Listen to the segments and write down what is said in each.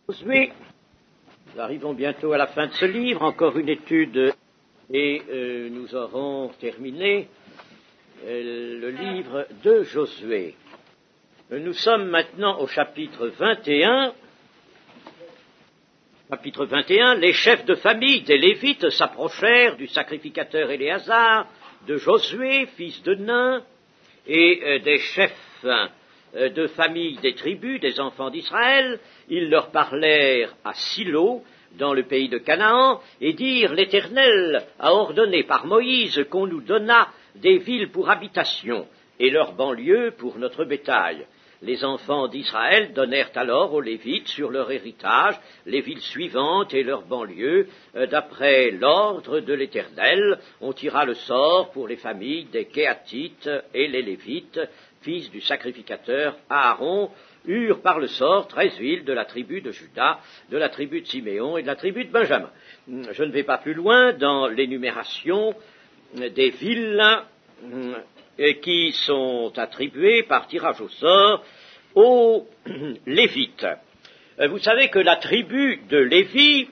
Josué, nous arrivons bientôt à la fin de ce livre, encore une étude et nous aurons terminé le livre de Josué. Nous sommes maintenant au chapitre 21. Chapitre 21, les chefs de famille des Lévites s'approchèrent du sacrificateur Éléazar, de Josué, fils de Nun, et des chefs de famille des tribus des enfants d'Israël. Ils leur parlèrent à Silo, dans le pays de Canaan, et dirent: l'Éternel a ordonné par Moïse qu'on nous donnât des villes pour habitation, et leurs banlieues pour notre bétail. Les enfants d'Israël donnèrent alors aux Lévites sur leur héritage les villes suivantes et leurs banlieues, d'après l'ordre de l'Éternel. On tira le sort pour les familles des Kéatites, et les Lévites, fils du sacrificateur Aaron, eurent par le sort 13 villes de la tribu de Juda, de la tribu de Siméon et de la tribu de Benjamin. Je ne vais pas plus loin dans l'énumération des villes qui sont attribuées par tirage au sort aux Lévites. Vous savez que la tribu de Lévi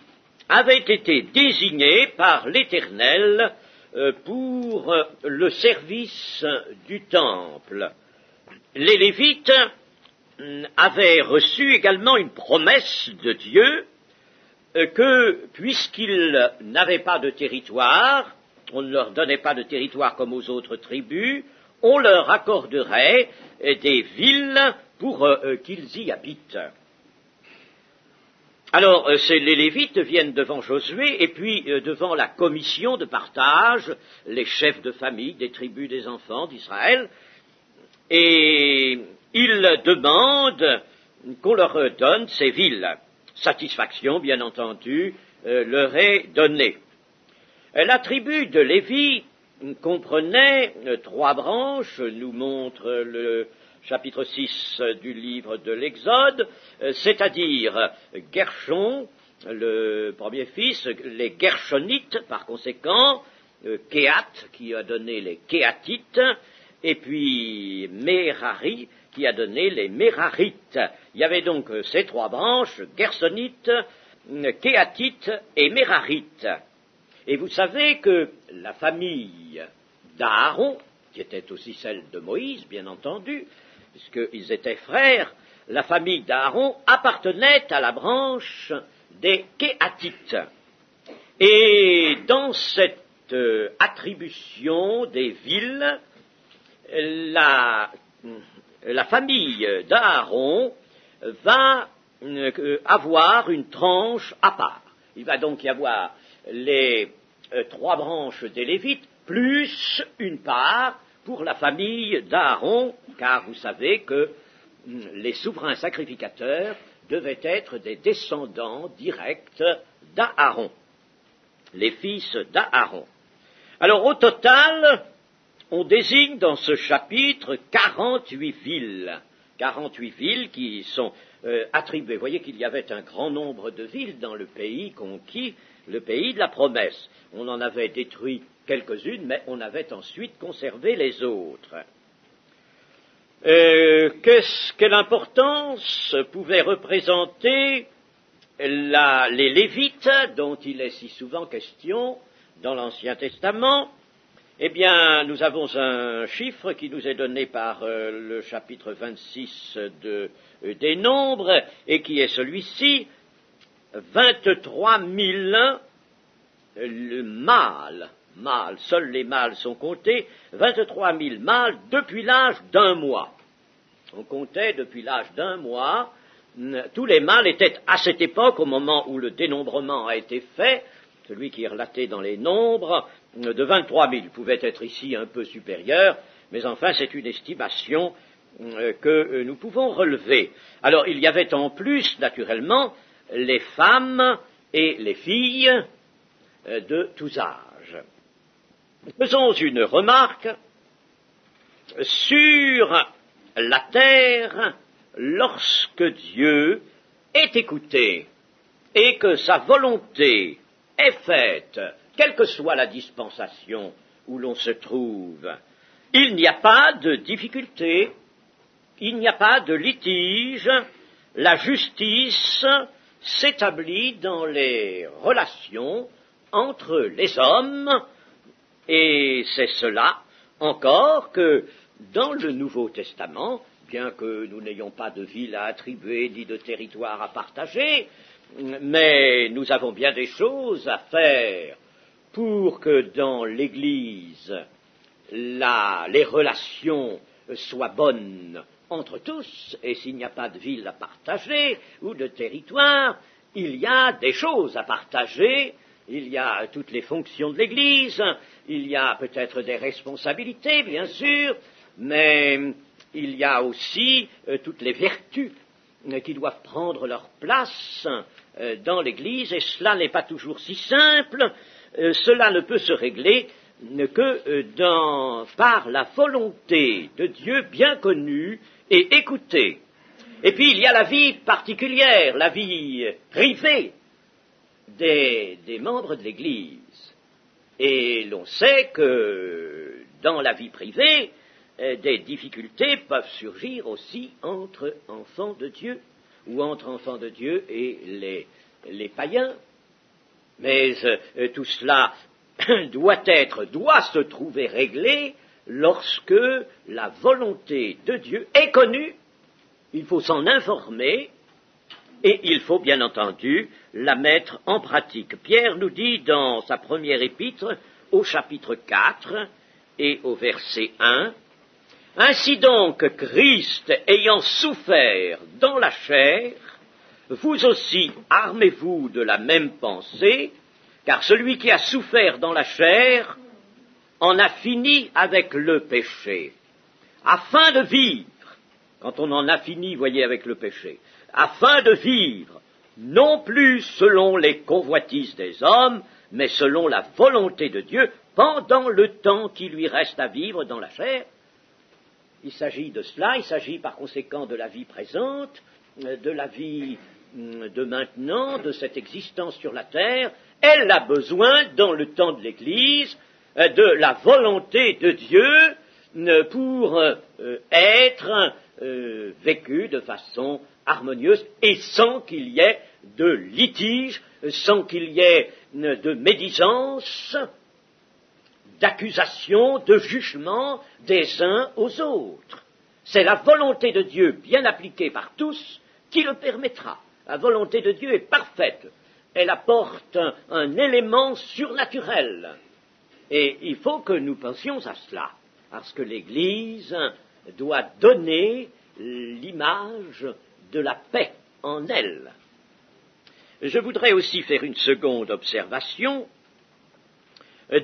avait été désignée par l'Éternel pour le service du temple. Les Lévites avaient reçu également une promesse de Dieu que, puisqu'ils n'avaient pas de territoire, on ne leur donnait pas de territoire comme aux autres tribus, on leur accorderait des villes pour qu'ils y habitent. Alors, les Lévites viennent devant Josué et puis devant la commission de partage, les chefs de famille des tribus des enfants d'Israël, et ils demandent qu'on leur donne ces villes. Satisfaction, bien entendu, leur est donnée. La tribu de Lévi comprenait 3 branches, nous montre le chapitre 6 du livre de l'Exode, c'est-à-dire Gershon, le premier fils, les Gershonites par conséquent, Kéat qui a donné les Kéatites, et puis Merari qui a donné les Mérarites. Il y avait donc ces 3 branches, Gershonites, Kéatites et Mérarites. Et vous savez que la famille d'Aaron, qui était aussi celle de Moïse, bien entendu, puisqu'ils étaient frères, la famille d'Aaron appartenait à la branche des Kéatites. Et dans cette attribution des villes, la famille d'Aaron va avoir une tranche à part. Il va donc y avoir les 3 branches des Lévites, plus une part pour la famille d'Aaron, car vous savez que les souverains sacrificateurs devaient être des descendants directs d'Aaron, les fils d'Aaron. Alors au total, on désigne dans ce chapitre 48 villes. 48 villes qui sont attribuées. Vous voyez qu'il y avait un grand nombre de villes dans le pays conquis, le pays de la promesse. On en avait détruit quelques-unes, mais on avait ensuite conservé les autres. Quelle importance pouvait représenter les Lévites, dont il est si souvent question dans l'Ancien Testament? Eh bien, nous avons un chiffre qui nous est donné par le chapitre 26 des Nombres, et qui est celui-ci: 23 000 mâles, seuls les mâles sont comptés, 23 000 mâles depuis l'âge d'1 mois. On comptait depuis l'âge d'1 mois, tous les mâles étaient à cette époque, au moment où le dénombrement a été fait, celui qui est relaté dans les Nombres, de 23 000. Il pouvait être ici un peu supérieur, mais enfin c'est une estimation que nous pouvons relever. Alors il y avait en plus, naturellement, les femmes et les filles de tous âges. Faisons une remarque sur la terre lorsque Dieu est écouté et que sa volonté est faite, quelle que soit la dispensation où l'on se trouve. Il n'y a pas de difficulté, il n'y a pas de litige, la justice s'établit dans les relations entre les hommes, et c'est cela encore que dans le Nouveau Testament, bien que nous n'ayons pas de ville à attribuer ni de territoire à partager, mais nous avons bien des choses à faire pour que dans l'Église les relations soient bonnes entre tous, et s'il n'y a pas de ville à partager ou de territoire, il y a des choses à partager, il y a toutes les fonctions de l'Église, il y a peut-être des responsabilités, bien sûr, mais il y a aussi toutes les vertus qui doivent prendre leur place dans l'Église, et cela n'est pas toujours si simple, cela ne peut se régler que par la volonté de Dieu bien connue et écoutée. Et puis il y a la vie particulière, la vie privée des membres de l'Église. Et l'on sait que dans la vie privée, des difficultés peuvent surgir aussi entre enfants de Dieu, ou entre enfants de Dieu et les païens. Mais tout cela doit se trouver réglé lorsque la volonté de Dieu est connue. Il faut s'en informer et il faut bien entendu la mettre en pratique. Pierre nous dit dans sa première épître, au chapitre 4 et au verset 1, « Ainsi donc, Christ ayant souffert dans la chair, vous aussi armez-vous de la même pensée, car celui qui a souffert dans la chair en a fini avec le péché, afin de vivre, quand on en a fini, voyez, avec le péché, afin de vivre, non plus selon les convoitises des hommes, mais selon la volonté de Dieu, pendant le temps qui lui reste à vivre dans la chair. » Il s'agit de cela, il s'agit par conséquent de la vie présente, de la vie de maintenant, de cette existence sur la terre. Elle a besoin, dans le temps de l'Église, de la volonté de Dieu pour être vécue de façon harmonieuse et sans qu'il y ait de litige, sans qu'il y ait de médisance, d'accusation, de jugement des uns aux autres. C'est la volonté de Dieu, bien appliquée par tous, qui le permettra. La volonté de Dieu est parfaite. Elle apporte un élément surnaturel. Et il faut que nous pensions à cela, parce que l'Église doit donner l'image de la paix en elle. Je voudrais aussi faire une seconde observation.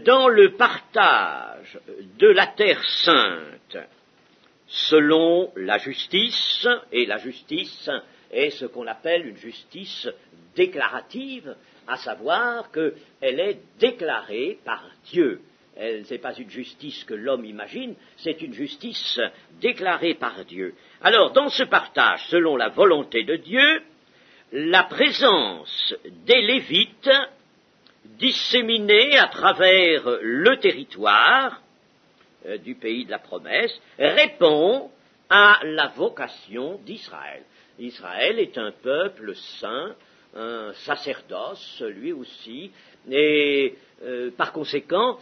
Dans le partage de la terre sainte, selon la justice, et la justice est ce qu'on appelle une justice déclarative, à savoir qu'elle est déclarée par Dieu. Ce n'est pas une justice que l'homme imagine, c'est une justice déclarée par Dieu. Alors, dans ce partage, selon la volonté de Dieu, la présence des Lévites disséminés à travers le territoire du pays de la promesse répond à la vocation d'Israël. Israël est un peuple saint, un sacerdoce, lui aussi, et par conséquent,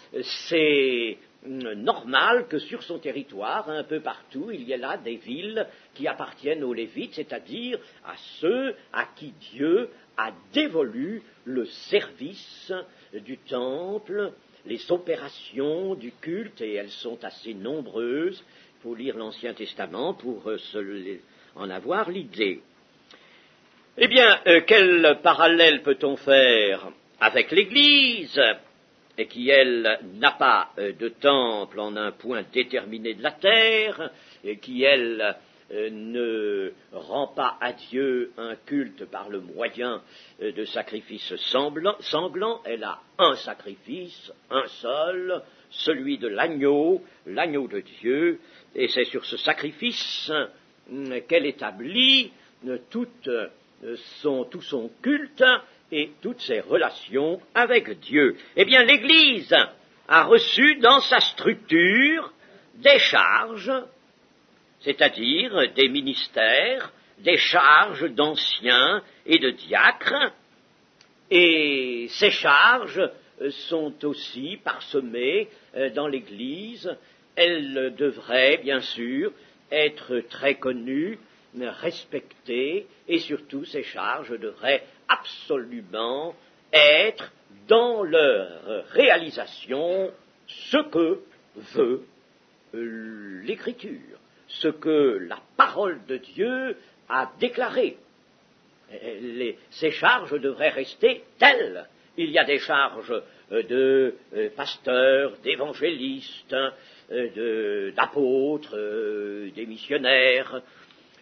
c'est normal que sur son territoire, un peu partout, il y ait là des villes qui appartiennent aux Lévites, c'est-à-dire à ceux à qui Dieu a dévolu le service du temple, les opérations du culte, et elles sont assez nombreuses. Il faut lire l'Ancien Testament pour en avoir l'idée. Eh bien, quel parallèle peut-on faire avec l'Église, et qui, elle, n'a pas de temple en un point déterminé de la terre, et qui, elle, ne rend pas à Dieu un culte par le moyen de sacrifices sanglants. Elle a un sacrifice, un seul, celui de l'agneau de Dieu, et c'est sur ce sacrifice qu'elle établit tout son culte et toutes ses relations avec Dieu. Eh bien, l'Église a reçu dans sa structure des charges, c'est-à-dire des ministères des charges d'anciens et de diacres, et ces charges sont aussi parsemées dans l'Église. Elles devraient, bien sûr, être très connues, respectées, et surtout ces charges devraient absolument être dans leur réalisation ce que veut l'Écriture, ce que la parole de Dieu a déclaré. Ces charges devraient rester telles. Il y a des charges de pasteurs, d'évangélistes, d'apôtres, des missionnaires.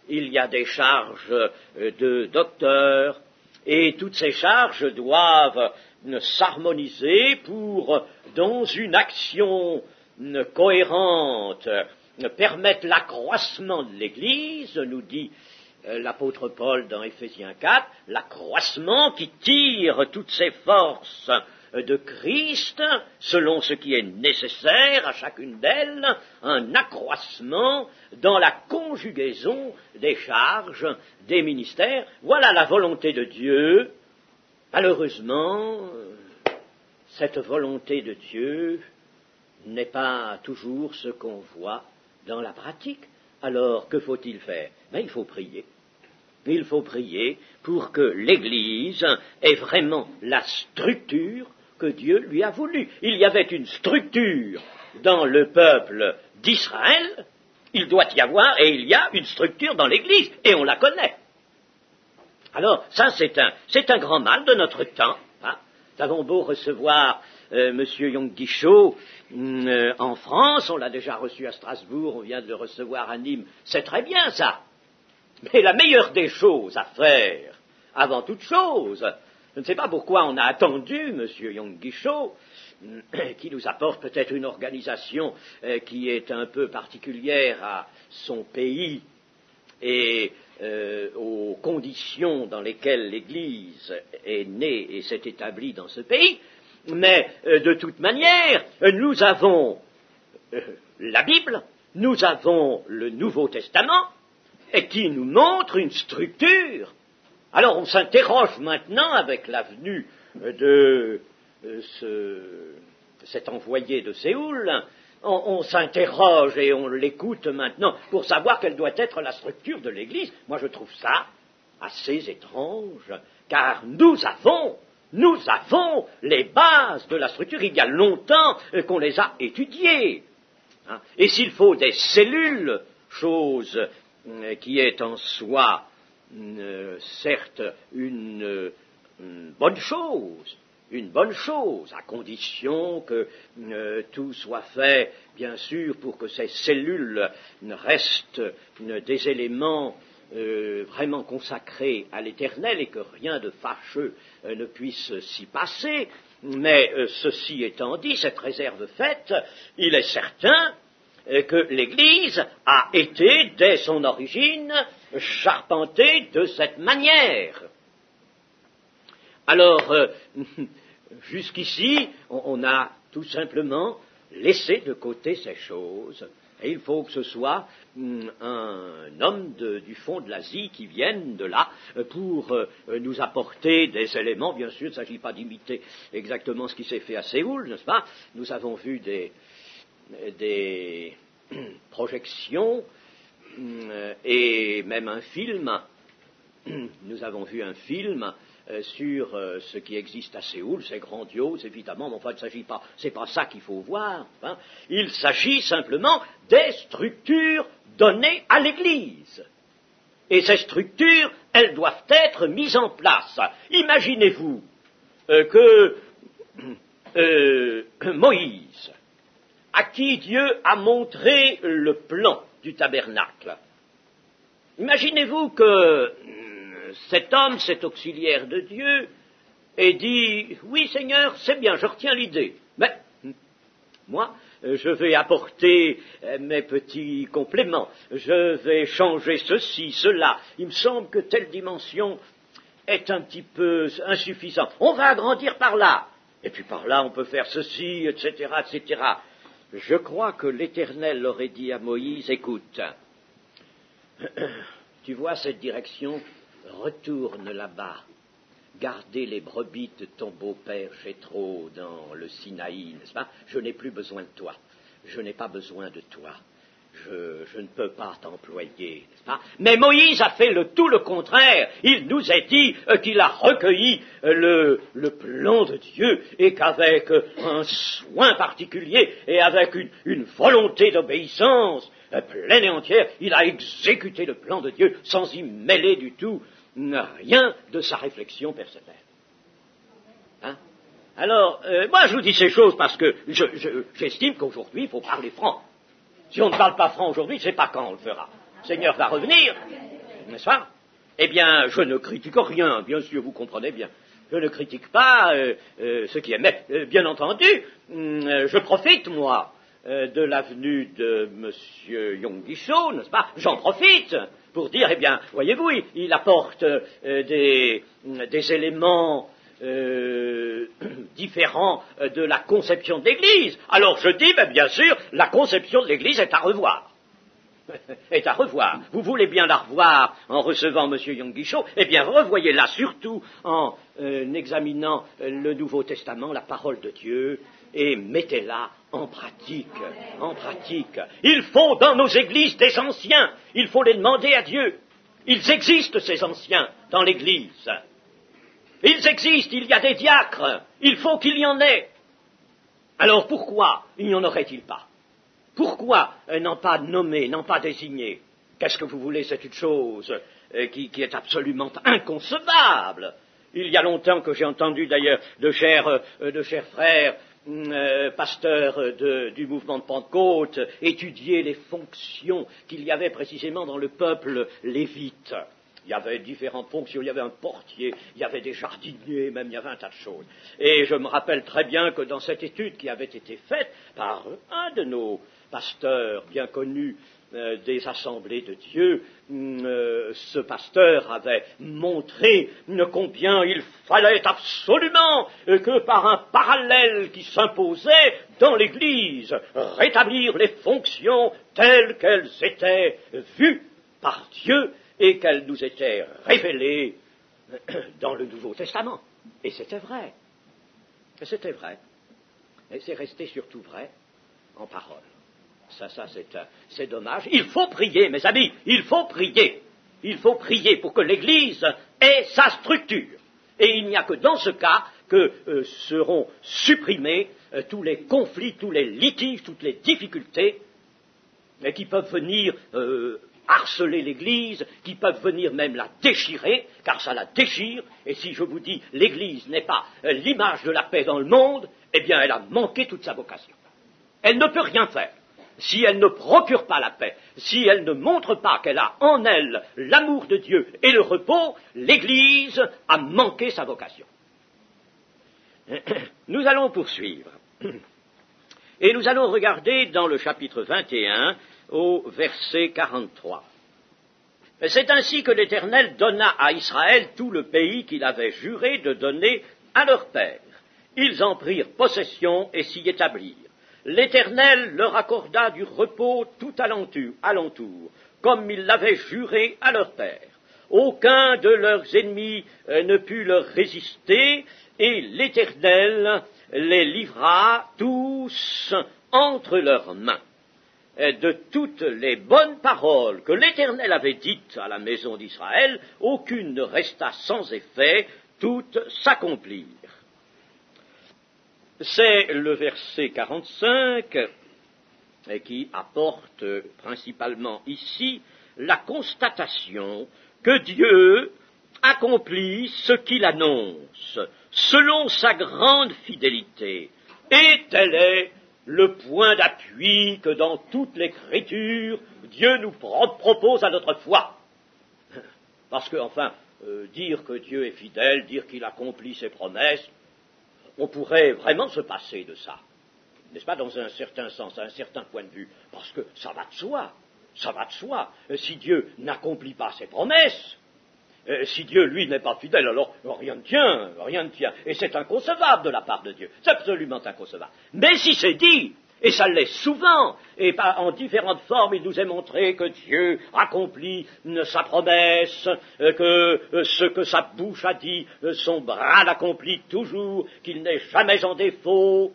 Il y a des charges de docteurs, et toutes ces charges doivent s'harmoniser pour, dans une action cohérente, permettre l'accroissement de l'Église, nous dit l'apôtre Paul dans Éphésiens 4, l'accroissement qui tire toutes ses forces de Christ, selon ce qui est nécessaire à chacune d'elles, un accroissement dans la conjugaison des charges, des ministères. Voilà la volonté de Dieu. Malheureusement, cette volonté de Dieu n'est pas toujours ce qu'on voit dans la pratique. Alors, que faut-il faire? Il faut prier. Il faut prier pour que l'Église ait vraiment la structure que Dieu lui a voulu. Il y avait une structure dans le peuple d'Israël, il doit y avoir, et il y a une structure dans l'Église, et on la connaît. Alors, ça, c'est un grand mal de notre temps. Hein. Nous avons beau recevoir M. Yonggi-cho en France, on l'a déjà reçu à Strasbourg, on vient de le recevoir à Nîmes, c'est très bien ça. Mais la meilleure des choses à faire, avant toute chose, je ne sais pas pourquoi on a attendu M. Yonggi-cho, qui nous apporte peut-être une organisation qui est un peu particulière à son pays et aux conditions dans lesquelles l'Église est née et s'est établie dans ce pays, mais de toute manière, nous avons la Bible, nous avons le Nouveau Testament, et qui nous montre une structure. Alors on s'interroge maintenant avec la venue de cet envoyé de Séoul, on s'interroge et on l'écoute maintenant pour savoir quelle doit être la structure de l'Église. Moi je trouve ça assez étrange, car nous avons les bases de la structure, il y a longtemps qu'on les a étudiées. Hein. Et s'il faut des cellules, chose qui est en soi, certes, une bonne chose, à condition que tout soit fait, bien sûr, pour que ces cellules restent des éléments vraiment consacrés à l'Éternel et que rien de fâcheux ne puisse s'y passer. Mais ceci étant dit, cette réserve faite, il est certain que l'Église a été, dès son origine, charpentée de cette manière. Alors, jusqu'ici, on a tout simplement laissé de côté ces choses, et il faut que ce soit un homme du fond de l'Asie qui vienne de là pour nous apporter des éléments. Bien sûr, il ne s'agit pas d'imiter exactement ce qui s'est fait à Séoul, n'est-ce pas? Nous avons vu des projections et même un film. Nous avons vu un film sur ce qui existe à Séoul, c'est grandiose évidemment, mais enfin c'est pas ça qu'il faut voir. Hein. Il s'agit simplement des structures données à l'Église. Et ces structures, elles doivent être mises en place. Imaginez-vous que Moïse, à qui Dieu a montré le plan du tabernacle. Imaginez-vous que cet homme, cet auxiliaire de Dieu, ait dit « Oui, Seigneur, c'est bien, je retiens l'idée, mais moi, je vais apporter mes petits compléments, je vais changer ceci, cela, il me semble que telle dimension est un petit peu insuffisante, on va agrandir par là, et puis par là on peut faire ceci, etc., etc. » Je crois que l'Éternel aurait dit à Moïse, écoute, tu vois cette direction, retourne là-bas. Gardez les brebis de ton beau-père Jéthro dans le Sinaï, n'est-ce pas? Je n'ai plus besoin de toi. Je n'ai pas besoin de toi. Je ne peux pas t'employer, n'est-ce pas? Mais Moïse a fait tout le contraire. Il nous a dit qu'il a recueilli le plan de Dieu et qu'avec un soin particulier et avec une volonté d'obéissance pleine et entière, il a exécuté le plan de Dieu sans y mêler du tout rien de sa réflexion personnelle. Hein? Alors, moi je vous dis ces choses parce que j'estime qu'aujourd'hui il faut parler franc. Si on ne parle pas franc aujourd'hui, je ne sais pas quand on le fera. Le Seigneur va revenir, n'est-ce pas? Eh bien, je ne critique rien, bien sûr, vous comprenez bien. Je ne critique pas ce qui est. Mais, bien entendu, je profite, moi, de l'avenue de M. Yonggi-cho, n'est-ce pas? J'en profite pour dire, eh bien, voyez-vous, il apporte des éléments différents de la conception de l'Église. Alors je dis, bien sûr, la conception de l'Église est à revoir. Est à revoir. Vous voulez bien la revoir en recevant M. Yonggi-cho, eh bien revoyez-la surtout en examinant le Nouveau Testament, la parole de Dieu, et mettez-la en pratique. En pratique. Il faut dans nos églises des anciens. Il faut les demander à Dieu. Ils existent, ces anciens, dans l'Église. Ils existent, il y a des diacres, il faut qu'il y en ait. Alors pourquoi il n'y en aurait-il pas? Pourquoi n'en pas nommer, n'en pas désigner? Qu'est-ce que vous voulez? C'est une chose qui est absolument inconcevable. Il y a longtemps que j'ai entendu d'ailleurs de chers frères, pasteurs du mouvement de Pentecôte, étudier les fonctions qu'il y avait précisément dans le peuple lévite. Il y avait différentes fonctions, il y avait un portier, il y avait des jardiniers, même il y avait un tas de choses. Et je me rappelle très bien que dans cette étude qui avait été faite par un de nos pasteurs bien connus des assemblées de Dieu, ce pasteur avait montré combien il fallait absolument que par un parallèle qui s'imposait dans l'Église, rétablir les fonctions telles qu'elles étaient vues par Dieu et qu'elles nous étaient révélées dans le Nouveau Testament. Et c'était vrai. C'était vrai. Et c'est resté surtout vrai en parole. Ça, c'est dommage. Il faut prier, mes amis, il faut prier. Il faut prier pour que l'Église ait sa structure. Et il n'y a que dans ce cas que seront supprimés tous les conflits, tous les litiges, toutes les difficultés qui peuvent venir harceler l'Église, qui peuvent venir même la déchirer, car ça la déchire, et si je vous dis l'Église n'est pas l'image de la paix dans le monde, eh bien elle a manqué toute sa vocation. Elle ne peut rien faire. Si elle ne procure pas la paix, si elle ne montre pas qu'elle a en elle l'amour de Dieu et le repos, l'Église a manqué sa vocation. Nous allons poursuivre. Et nous allons regarder dans le chapitre 21, au verset 43. C'est ainsi que l'Éternel donna à Israël tout le pays qu'il avait juré de donner à leur père. Ils en prirent possession et s'y établirent. L'Éternel leur accorda du repos tout alentour, comme il l'avait juré à leur père. Aucun de leurs ennemis ne put leur résister, et l'Éternel les livra tous entre leurs mains. De toutes les bonnes paroles que l'Éternel avait dites à la maison d'Israël, aucune ne resta sans effet, toutes s'accomplirent. C'est le verset 45 qui apporte principalement ici la constatation que Dieu accomplit ce qu'il annonce, selon sa grande fidélité. Et tel est le point d'appui que dans toute l'Écriture, Dieu nous propose à notre foi. Parce que, enfin, dire que Dieu est fidèle, dire qu'il accomplit ses promesses, on pourrait vraiment se passer de ça, n'est-ce pas, dans un certain sens, à un certain point de vue, parce que ça va de soi, ça va de soi. Si Dieu n'accomplit pas ses promesses, si Dieu, lui, n'est pas fidèle, alors rien ne tient, et c'est inconcevable de la part de Dieu, c'est absolument inconcevable. Mais si c'est dit, Et ça l'est souvent, et en différentes formes, il nous est montré que Dieu accomplit sa promesse, que ce que sa bouche a dit, son bras l'accomplit toujours, qu'il n'est jamais en défaut.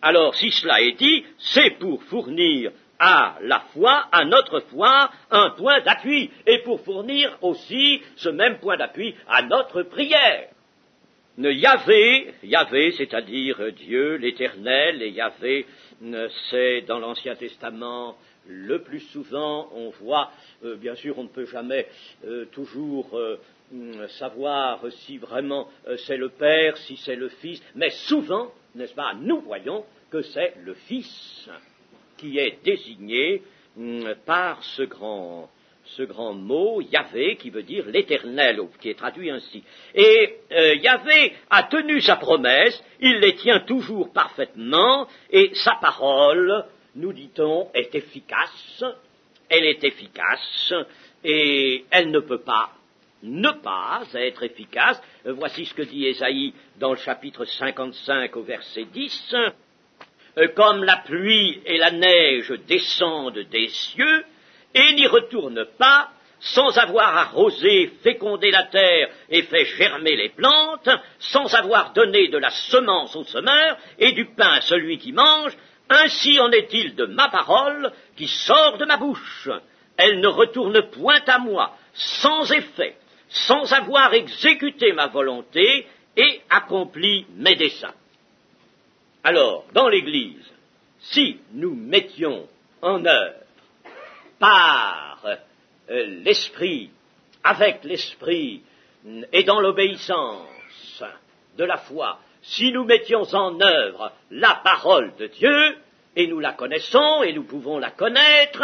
Alors, si cela est dit, c'est pour fournir à la foi, à notre foi, un point d'appui, et pour fournir aussi ce même point d'appui à notre prière. Yahvé, c'est-à-dire Dieu, l'Éternel, et Yahvé, c'est dans l'Ancien Testament le plus souvent, on voit, bien sûr on ne peut jamais toujours savoir si vraiment c'est le Père, si c'est le Fils, mais souvent, n'est-ce pas, nous voyons que c'est le Fils qui est désigné par ce grand mot, Yahvé, qui veut dire l'Éternel, qui est traduit ainsi. Et Yahvé a tenu sa promesse, il les tient toujours parfaitement, et sa parole, nous dit-on, est efficace, elle est efficace, et elle ne peut pas ne pas être efficace. Voici ce que dit Ésaïe dans le chapitre 55 au verset 10. Comme la pluie et la neige descendent des cieux, et n'y retournent pas, sans avoir arrosé, fécondé la terre et fait germer les plantes, sans avoir donné de la semence au semeur et du pain à celui qui mange, ainsi en est-il de ma parole qui sort de ma bouche. Elle ne retourne point à moi, sans effet, sans avoir exécuté ma volonté et accompli mes desseins. Alors, dans l'Église, si nous mettions en œuvre par l'Esprit, avec l'Esprit et dans l'obéissance de la foi, si nous mettions en œuvre la parole de Dieu, et nous la connaissons et nous pouvons la connaître,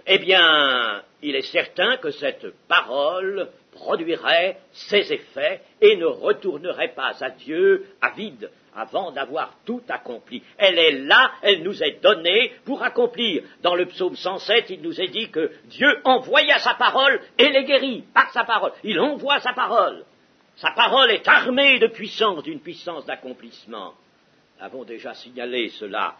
eh bien, il est certain que cette parole produirait ses effets et ne retournerait pas à Dieu à vide avant d'avoir tout accompli. Elle est là, elle nous est donnée pour accomplir. Dans le psaume 107, il nous est dit que Dieu envoya sa parole et les guérit par sa parole. Il envoie sa parole. Sa parole est armée de puissance, d'une puissance d'accomplissement. Nous avons déjà signalé cela.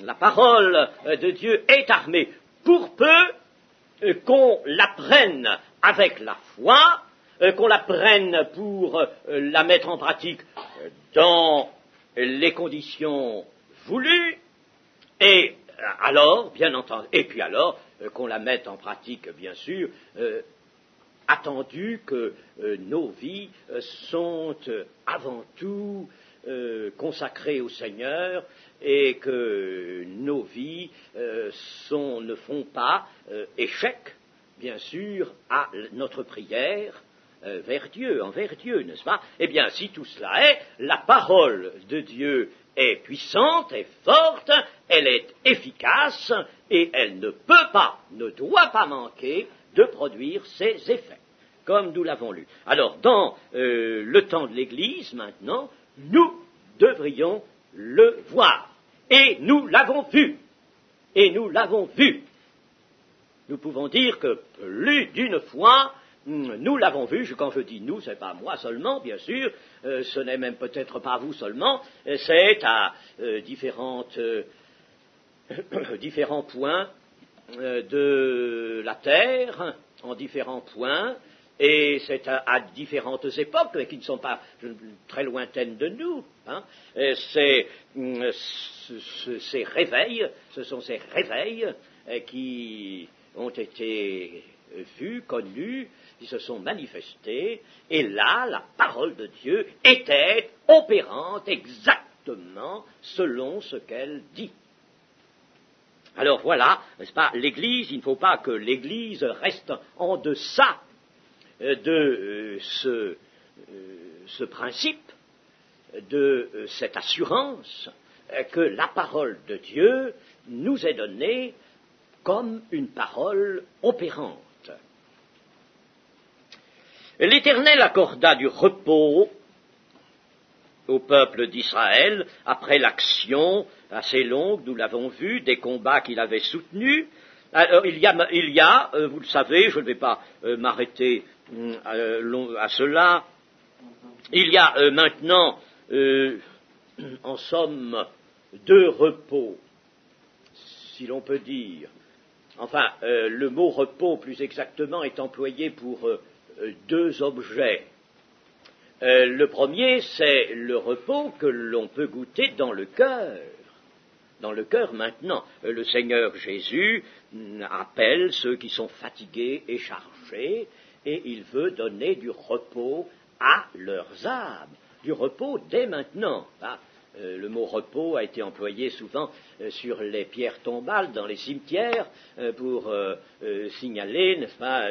La parole de Dieu est armée pour peu qu'on la prenne avec la foi, qu'on la prenne pour la mettre en pratique dans les conditions voulues, et alors, bien entendu, et puis alors, qu'on la mette en pratique, bien sûr, attendu que nos vies sont avant tout consacrées au Seigneur, et que nos vies ne font pas échec, bien sûr, à notre prière envers Dieu, n'est-ce pas? Eh bien, si tout cela est, la parole de Dieu est puissante, est forte, elle est efficace, et elle ne peut pas, ne doit pas manquer de produire ses effets, comme nous l'avons lu. Alors, dans le temps de l'Église, maintenant, nous devrions le voir. Et nous l'avons vu. Et nous l'avons vu. Nous pouvons dire que plus d'une fois, nous l'avons vu. Quand je dis nous, ce n'est pas moi seulement, bien sûr, ce n'est même peut-être pas vous seulement, c'est à différents points de la terre, en différents points, et c'est à différentes époques, mais qui ne sont pas très lointaines de nous. Ces réveils, ce sont ces réveils qui ont été vus, connus, qui se sont manifestés, et là, la parole de Dieu était opérante exactement selon ce qu'elle dit. Alors voilà, n'est-ce pas, l'Église, il ne faut pas que l'Église reste en deçà de ce principe, de cette assurance que la parole de Dieu nous est donnée comme une parole opérante. L'Éternel accorda du repos au peuple d'Israël après l'action assez longue, nous l'avons vu, des combats qu'il avait soutenus. Alors, il y a, vous le savez, je ne vais pas m'arrêter à cela, il y a maintenant, en somme, deux repos si l'on peut dire. Enfin, le mot repos, plus exactement, est employé pour deux objets. Le premier, c'est le repos que l'on peut goûter dans le cœur. Dans le cœur maintenant. Le Seigneur Jésus appelle ceux qui sont fatigués et chargés, et il veut donner du repos à leurs âmes. Du repos dès maintenant. Le mot repos a été employé souvent sur les pierres tombales dans les cimetières pour signaler, n'est-ce pas,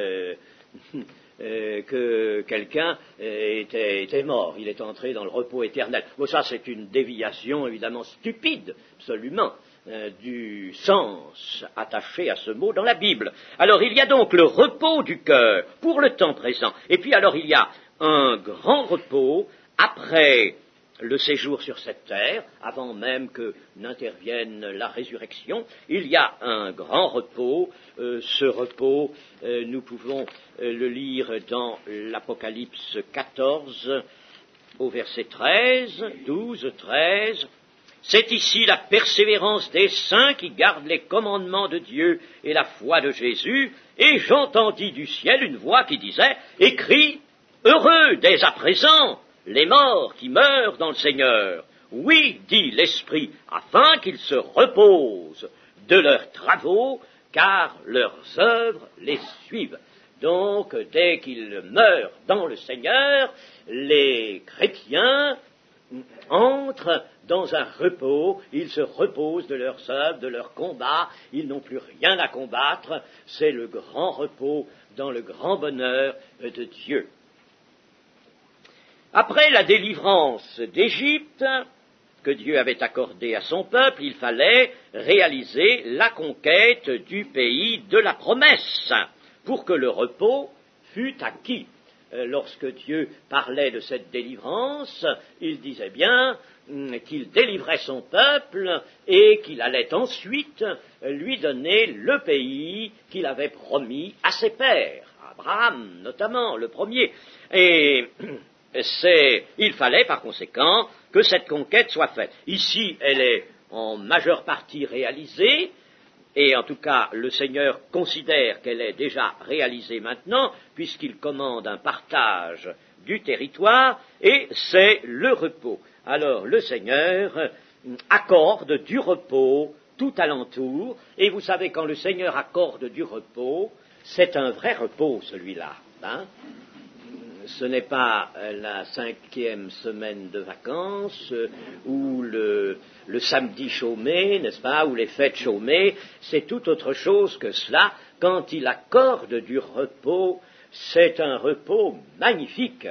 que quelqu'un était mort, il est entré dans le repos éternel. Bon, ça c'est une déviation évidemment stupide, absolument, du sens attaché à ce mot dans la Bible. Alors il y a donc le repos du cœur pour le temps présent, et puis alors il y a un grand repos après le séjour sur cette terre, avant même que n'intervienne la résurrection, il y a un grand repos. Ce repos, nous pouvons le lire dans l'Apocalypse 14, au verset 13, 12, 13. C'est ici la persévérance des saints qui gardent les commandements de Dieu et la foi de Jésus, et j'entendis du ciel une voix qui disait « Écris, heureux dès à présent les morts qui meurent dans le Seigneur. Oui, dit l'Esprit, afin qu'ils se reposent de leurs travaux, car leurs œuvres les suivent. » Donc, dès qu'ils meurent dans le Seigneur, les chrétiens entrent dans un repos, ils se reposent de leurs œuvres, de leurs combats, ils n'ont plus rien à combattre, c'est le grand repos dans le grand bonheur de Dieu. Après la délivrance d'Égypte, que Dieu avait accordée à son peuple, il fallait réaliser la conquête du pays de la promesse, pour que le repos fût acquis. Lorsque Dieu parlait de cette délivrance, il disait bien qu'il délivrait son peuple et qu'il allait ensuite lui donner le pays qu'il avait promis à ses pères, Abraham notamment, le premier. Et il fallait par conséquent que cette conquête soit faite. Ici, elle est en majeure partie réalisée, et en tout cas, le Seigneur considère qu'elle est déjà réalisée maintenant, puisqu'il commande un partage du territoire, et c'est le repos. Alors, le Seigneur accorde du repos tout alentour, et vous savez, quand le Seigneur accorde du repos, c'est un vrai repos, celui-là, hein. Ce n'est pas la 5e semaine de vacances ou le samedi chômé, n'est-ce pas, ou les fêtes chômées, c'est tout autre chose que cela. Quand il accorde du repos, c'est un repos magnifique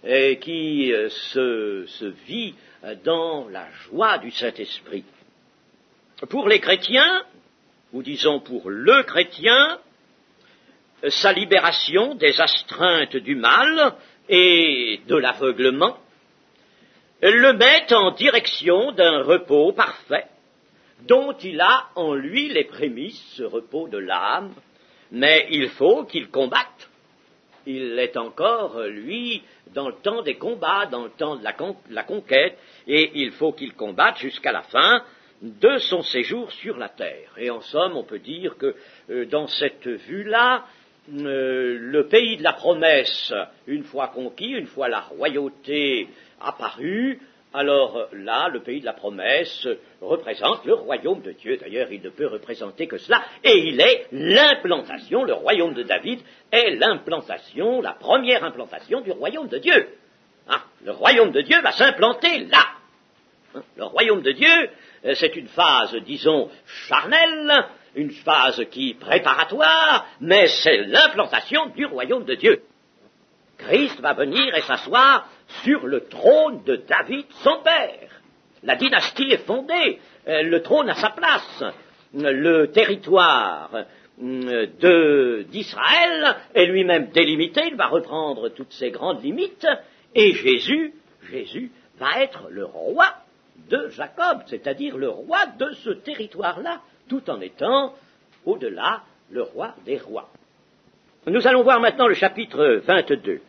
et qui se vit dans la joie du Saint-Esprit. Pour les chrétiens, ou disons pour le chrétien, sa libération des astreintes du mal et de l'aveuglement le met en direction d'un repos parfait, dont il a en lui les prémices, ce repos de l'âme, mais il faut qu'il combatte. Il est encore, lui, dans le temps des combats, dans le temps de la conquête, et il faut qu'il combatte jusqu'à la fin de son séjour sur la terre. Et en somme, on peut dire que dans cette vue-là, le pays de la promesse, une fois conquis, une fois la royauté apparue, alors là, le pays de la promesse représente le royaume de Dieu. D'ailleurs, il ne peut représenter que cela, et il est l'implantation, le royaume de David est l'implantation, la première implantation du royaume de Dieu. Le royaume de Dieu va s'implanter là. Le royaume de Dieu, c'est une phase, disons, charnelle, une phase qui est préparatoire, mais c'est l'implantation du royaume de Dieu. Christ va venir et s'asseoir sur le trône de David, son père. La dynastie est fondée, le trône a sa place, le territoire d'Israël est lui-même délimité, il va reprendre toutes ses grandes limites, et Jésus va être le roi de Jacob, c'est-à-dire le roi de ce territoire-là, tout en étant, au-delà, le roi des rois. Nous allons voir maintenant le chapitre 22.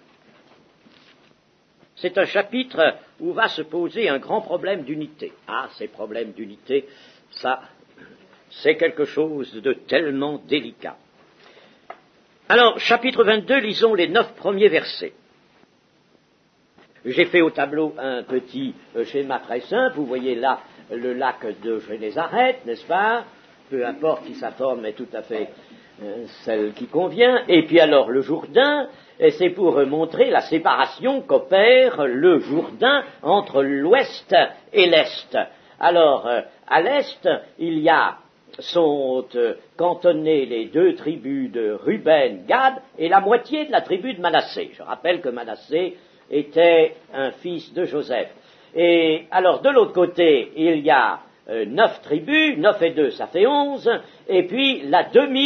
C'est un chapitre où va se poser un grand problème d'unité. Ces problèmes d'unité, ça, C'est quelque chose de tellement délicat. Alors, chapitre 22, lisons les 9 premiers versets. J'ai fait au tableau un petit schéma très simple. Vous voyez là le lac de Génézareth, n'est-ce pas? Peu importe si sa forme est tout à fait celle qui convient. Et puis alors le Jourdain, c'est pour montrer la séparation qu'opère le Jourdain entre l'ouest et l'est. Alors, à l'est, sont cantonnées les 2 tribus de Ruben, Gad, et la moitié de la tribu de Manassé. Je rappelle que Manassé était un fils de Joseph. Et alors, de l'autre côté, il y a 9 tribus, 9 et 2, ça fait 11, et puis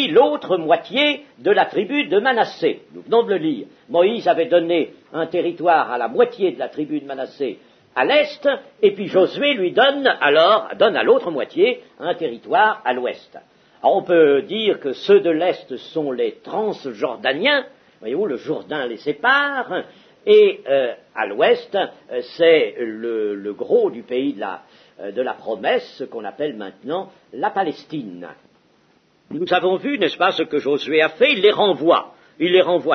l'autre moitié de la tribu de Manassé. Nous venons de le lire. Moïse avait donné un territoire à la moitié de la tribu de Manassé à l'est, et puis Josué lui donne à l'autre moitié un territoire à l'ouest. Alors on peut dire que ceux de l'est sont les transjordaniens, voyez-vous, le Jourdain les sépare, et à l'ouest, c'est le gros du pays de la promesse, ce qu'on appelle maintenant la Palestine. Nous avons vu, n'est-ce pas, ce que Josué a fait, il les renvoie.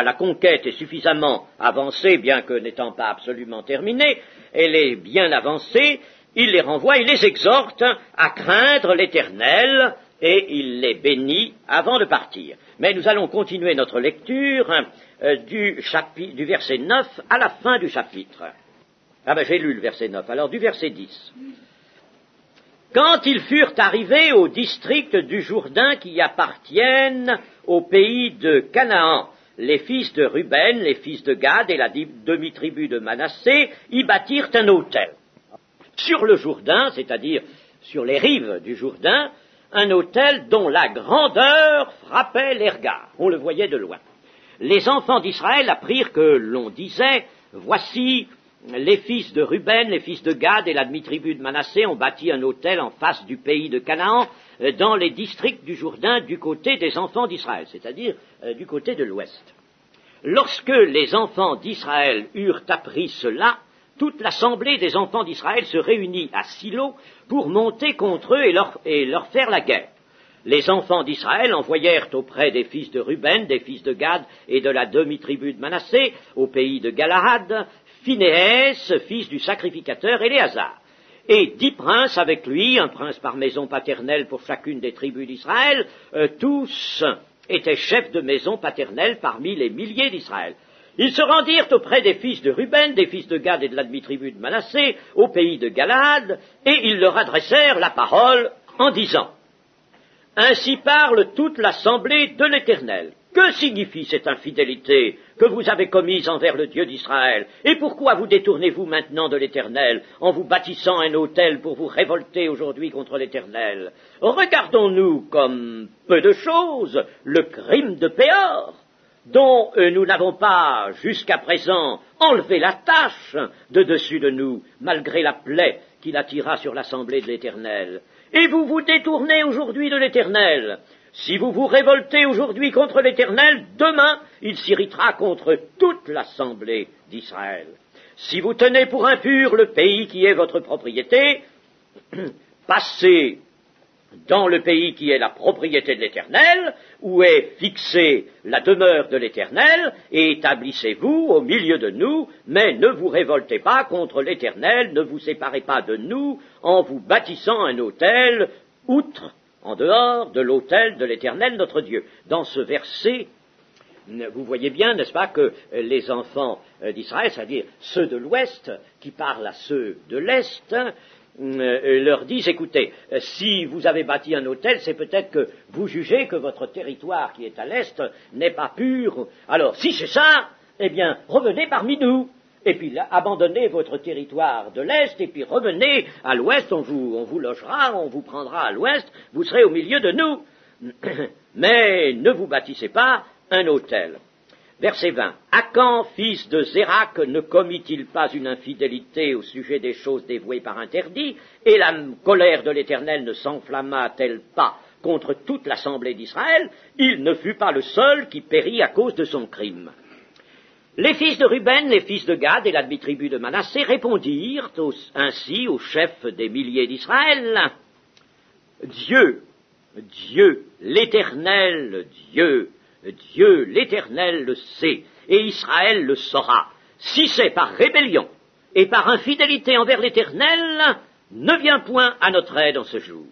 La conquête est suffisamment avancée, bien que n'étant pas absolument terminée, elle est bien avancée, il les renvoie, il les exhorte à craindre l'Éternel, et il les bénit avant de partir. Mais nous allons continuer notre lecture du verset 9 à la fin du chapitre. J'ai lu le verset 9, alors du verset 10. Quand ils furent arrivés au district du Jourdain qui appartiennent au pays de Canaan, les fils de Ruben, les fils de Gad et la demi-tribu de Manassé y bâtirent un autel. Sur le Jourdain, c'est-à-dire sur les rives du Jourdain, un autel dont la grandeur frappait les regards. On le voyait de loin. Les enfants d'Israël apprirent que l'on disait « Voici, les fils de Ruben, les fils de Gad et la demi-tribu de Manassé ont bâti un autel en face du pays de Canaan, dans les districts du Jourdain du côté des enfants d'Israël, c'est-à-dire du côté de l'ouest. Lorsque les enfants d'Israël eurent appris cela, toute l'assemblée des enfants d'Israël se réunit à Silo pour monter contre eux et leur faire la guerre. Les enfants d'Israël envoyèrent auprès des fils de Ruben, des fils de Gad et de la demi-tribu de Manassé, au pays de Galahad, Phinéès, fils du sacrificateur Éléazar, et 10 princes avec lui, un prince par maison paternelle pour chacune des tribus d'Israël, tous étaient chefs de maison paternelle parmi les milliers d'Israël. Ils se rendirent auprès des fils de Ruben, des fils de Gad et de la demi-tribu de Manassé, au pays de Galahad, et ils leur adressèrent la parole en disant « Ainsi parle toute l'assemblée de l'Éternel. Que signifie cette infidélité que vous avez commise envers le Dieu d'Israël? Et pourquoi vous détournez-vous maintenant de l'Éternel en vous bâtissant un autel pour vous révolter aujourd'hui contre l'Éternel? Regardons-nous comme peu de choses le crime de Péor, dont nous n'avons pas jusqu'à présent enlevé la tache de dessus de nous, malgré la plaie qu'il attira sur l'assemblée de l'Éternel. Et vous vous détournez aujourd'hui de l'Éternel. Si vous vous révoltez aujourd'hui contre l'Éternel, demain il s'irritera contre toute l'assemblée d'Israël. Si vous tenez pour impur le pays qui est votre propriété, passez dans le pays qui est la propriété de l'Éternel, où est fixée la demeure de l'Éternel, et établissez-vous au milieu de nous, mais ne vous révoltez pas contre l'Éternel, ne vous séparez pas de nous en vous bâtissant un autel en dehors de l'autel de l'Éternel notre Dieu. Dans ce verset, vous voyez bien, n'est-ce pas, que les enfants d'Israël, c'est-à-dire ceux de l'Ouest, qui parlent à ceux de l'Est, leur disent, écoutez, si vous avez bâti un autel, c'est peut-être que vous jugez que votre territoire qui est à l'Est n'est pas pur. Alors, si c'est ça, eh bien, revenez parmi nous. Et puis là, abandonnez votre territoire de l'Est, et puis revenez à l'Ouest, on vous logera, on vous prendra à l'Ouest, vous serez au milieu de nous. Mais ne vous bâtissez pas un autel. Verset 20. Akan, fils de Zérak, ne commit-il pas une infidélité au sujet des choses dévouées par interdit, et la colère de l'Éternel ne s'enflamma-t-elle pas contre toute l'assemblée d'Israël? Il ne fut pas le seul qui périt à cause de son crime. Les fils de Ruben, les fils de Gad et la demi-tribu de Manassé répondirent ainsi aux chefs des milliers d'Israël. Dieu Dieu, l'Éternel Dieu, Dieu, l'Éternel le sait, et Israël le saura. Si c'est par rébellion et par infidélité envers l'Éternel, ne viens point à notre aide en ce jour.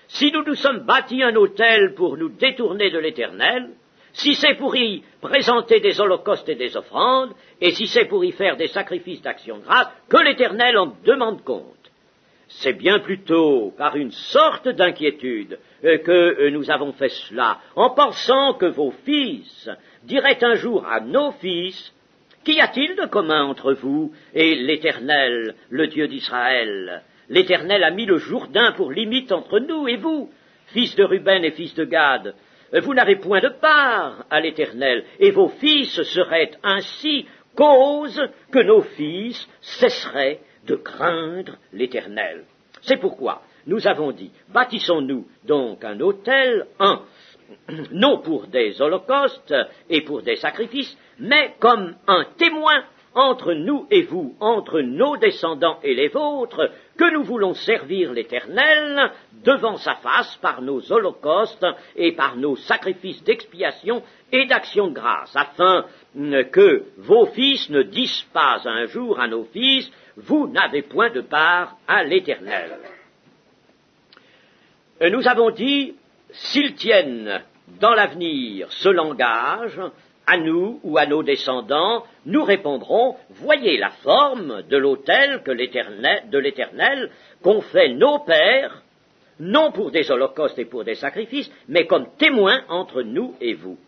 Si nous nous sommes bâtis un autel pour nous détourner de l'Éternel, si c'est pour y présenter des holocaustes et des offrandes, et si c'est pour y faire des sacrifices d'action de grâce, que l'Éternel en demande compte. C'est bien plutôt par une sorte d'inquiétude que nous avons fait cela, en pensant que vos fils diraient un jour à nos fils, qu'y a-t-il de commun entre vous et l'Éternel, le Dieu d'Israël? L'Éternel a mis le Jourdain pour limite entre nous et vous, fils de Ruben et fils de Gad. Vous n'avez point de part à l'Éternel, et vos fils seraient ainsi cause que nos fils cesseraient de craindre l'Éternel. C'est pourquoi nous avons dit, bâtissons-nous donc un autel, non pour des holocaustes et pour des sacrifices, mais comme un témoin entre nous et vous, entre nos descendants et les vôtres, que nous voulons servir l'Éternel devant sa face par nos holocaustes et par nos sacrifices d'expiation et d'action de grâce, afin que vos fils ne disent pas un jour à nos fils, vous n'avez point de part à l'Éternel. Nous avons dit, s'ils tiennent dans l'avenir ce langage, à nous ou à nos descendants, nous répondrons, voyez la forme de l'autel de l'Éternel qu'ont fait nos pères, non pour des holocaustes et pour des sacrifices, mais comme témoins entre nous et vous.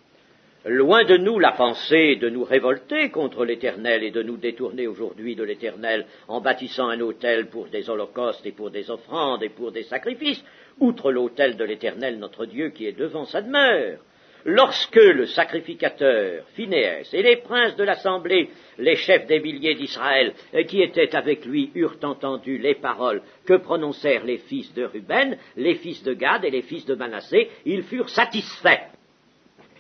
Loin de nous la pensée de nous révolter contre l'Éternel et de nous détourner aujourd'hui de l'Éternel en bâtissant un autel pour des holocaustes et pour des offrandes et pour des sacrifices, outre l'autel de l'Éternel notre Dieu qui est devant sa demeure. Lorsque le sacrificateur Phinéas et les princes de l'assemblée, les chefs des milliers d'Israël, qui étaient avec lui, eurent entendu les paroles que prononcèrent les fils de Ruben, les fils de Gad et les fils de Manassé, ils furent satisfaits.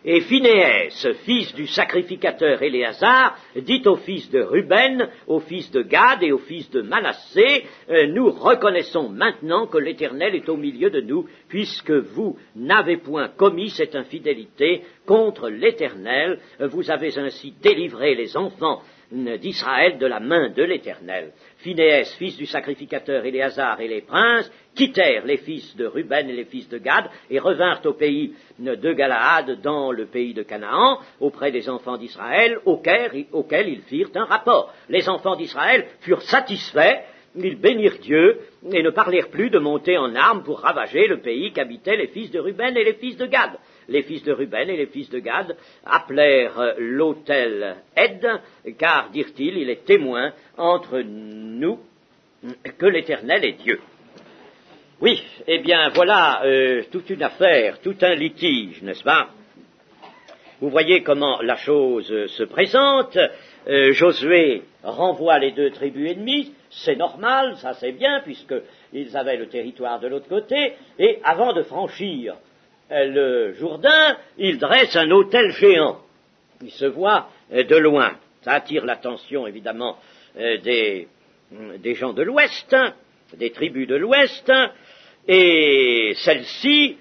Et Phinéas, fils du sacrificateur Éléazar, dit aux fils de Ruben, aux fils de Gad et aux fils de Manassé, nous reconnaissons maintenant que l'Éternel est au milieu de nous, puisque vous n'avez point commis cette infidélité contre l'Éternel, vous avez ainsi délivré les enfants d'Israël de la main de l'Éternel. Phinéas, fils du sacrificateur Éléazar et les princes, quittèrent les fils de Ruben et les fils de Gad et revinrent au pays de Galaad, dans le pays de Canaan, auprès des enfants d'Israël, auxquels ils firent un rapport. Les enfants d'Israël furent satisfaits, ils bénirent Dieu et ne parlèrent plus de monter en armes pour ravager le pays qu'habitaient les fils de Ruben et les fils de Gad. Les fils de Ruben et les fils de Gad appelèrent l'autel Ed, car, dirent-ils, il est témoin entre nous que l'Éternel est Dieu. Oui, eh bien, voilà toute une affaire, tout un litige, n'est-ce pas? Vous voyez comment la chose se présente. Josué renvoie les deux tribus ennemies, c'est normal, ça c'est bien, puisqu'ils avaient le territoire de l'autre côté, et avant de franchir le Jourdain, il dresse un autel géant. Il se voit de loin. Ça attire l'attention, évidemment, des gens de l'Ouest, des tribus de l'Ouest, et celles-ci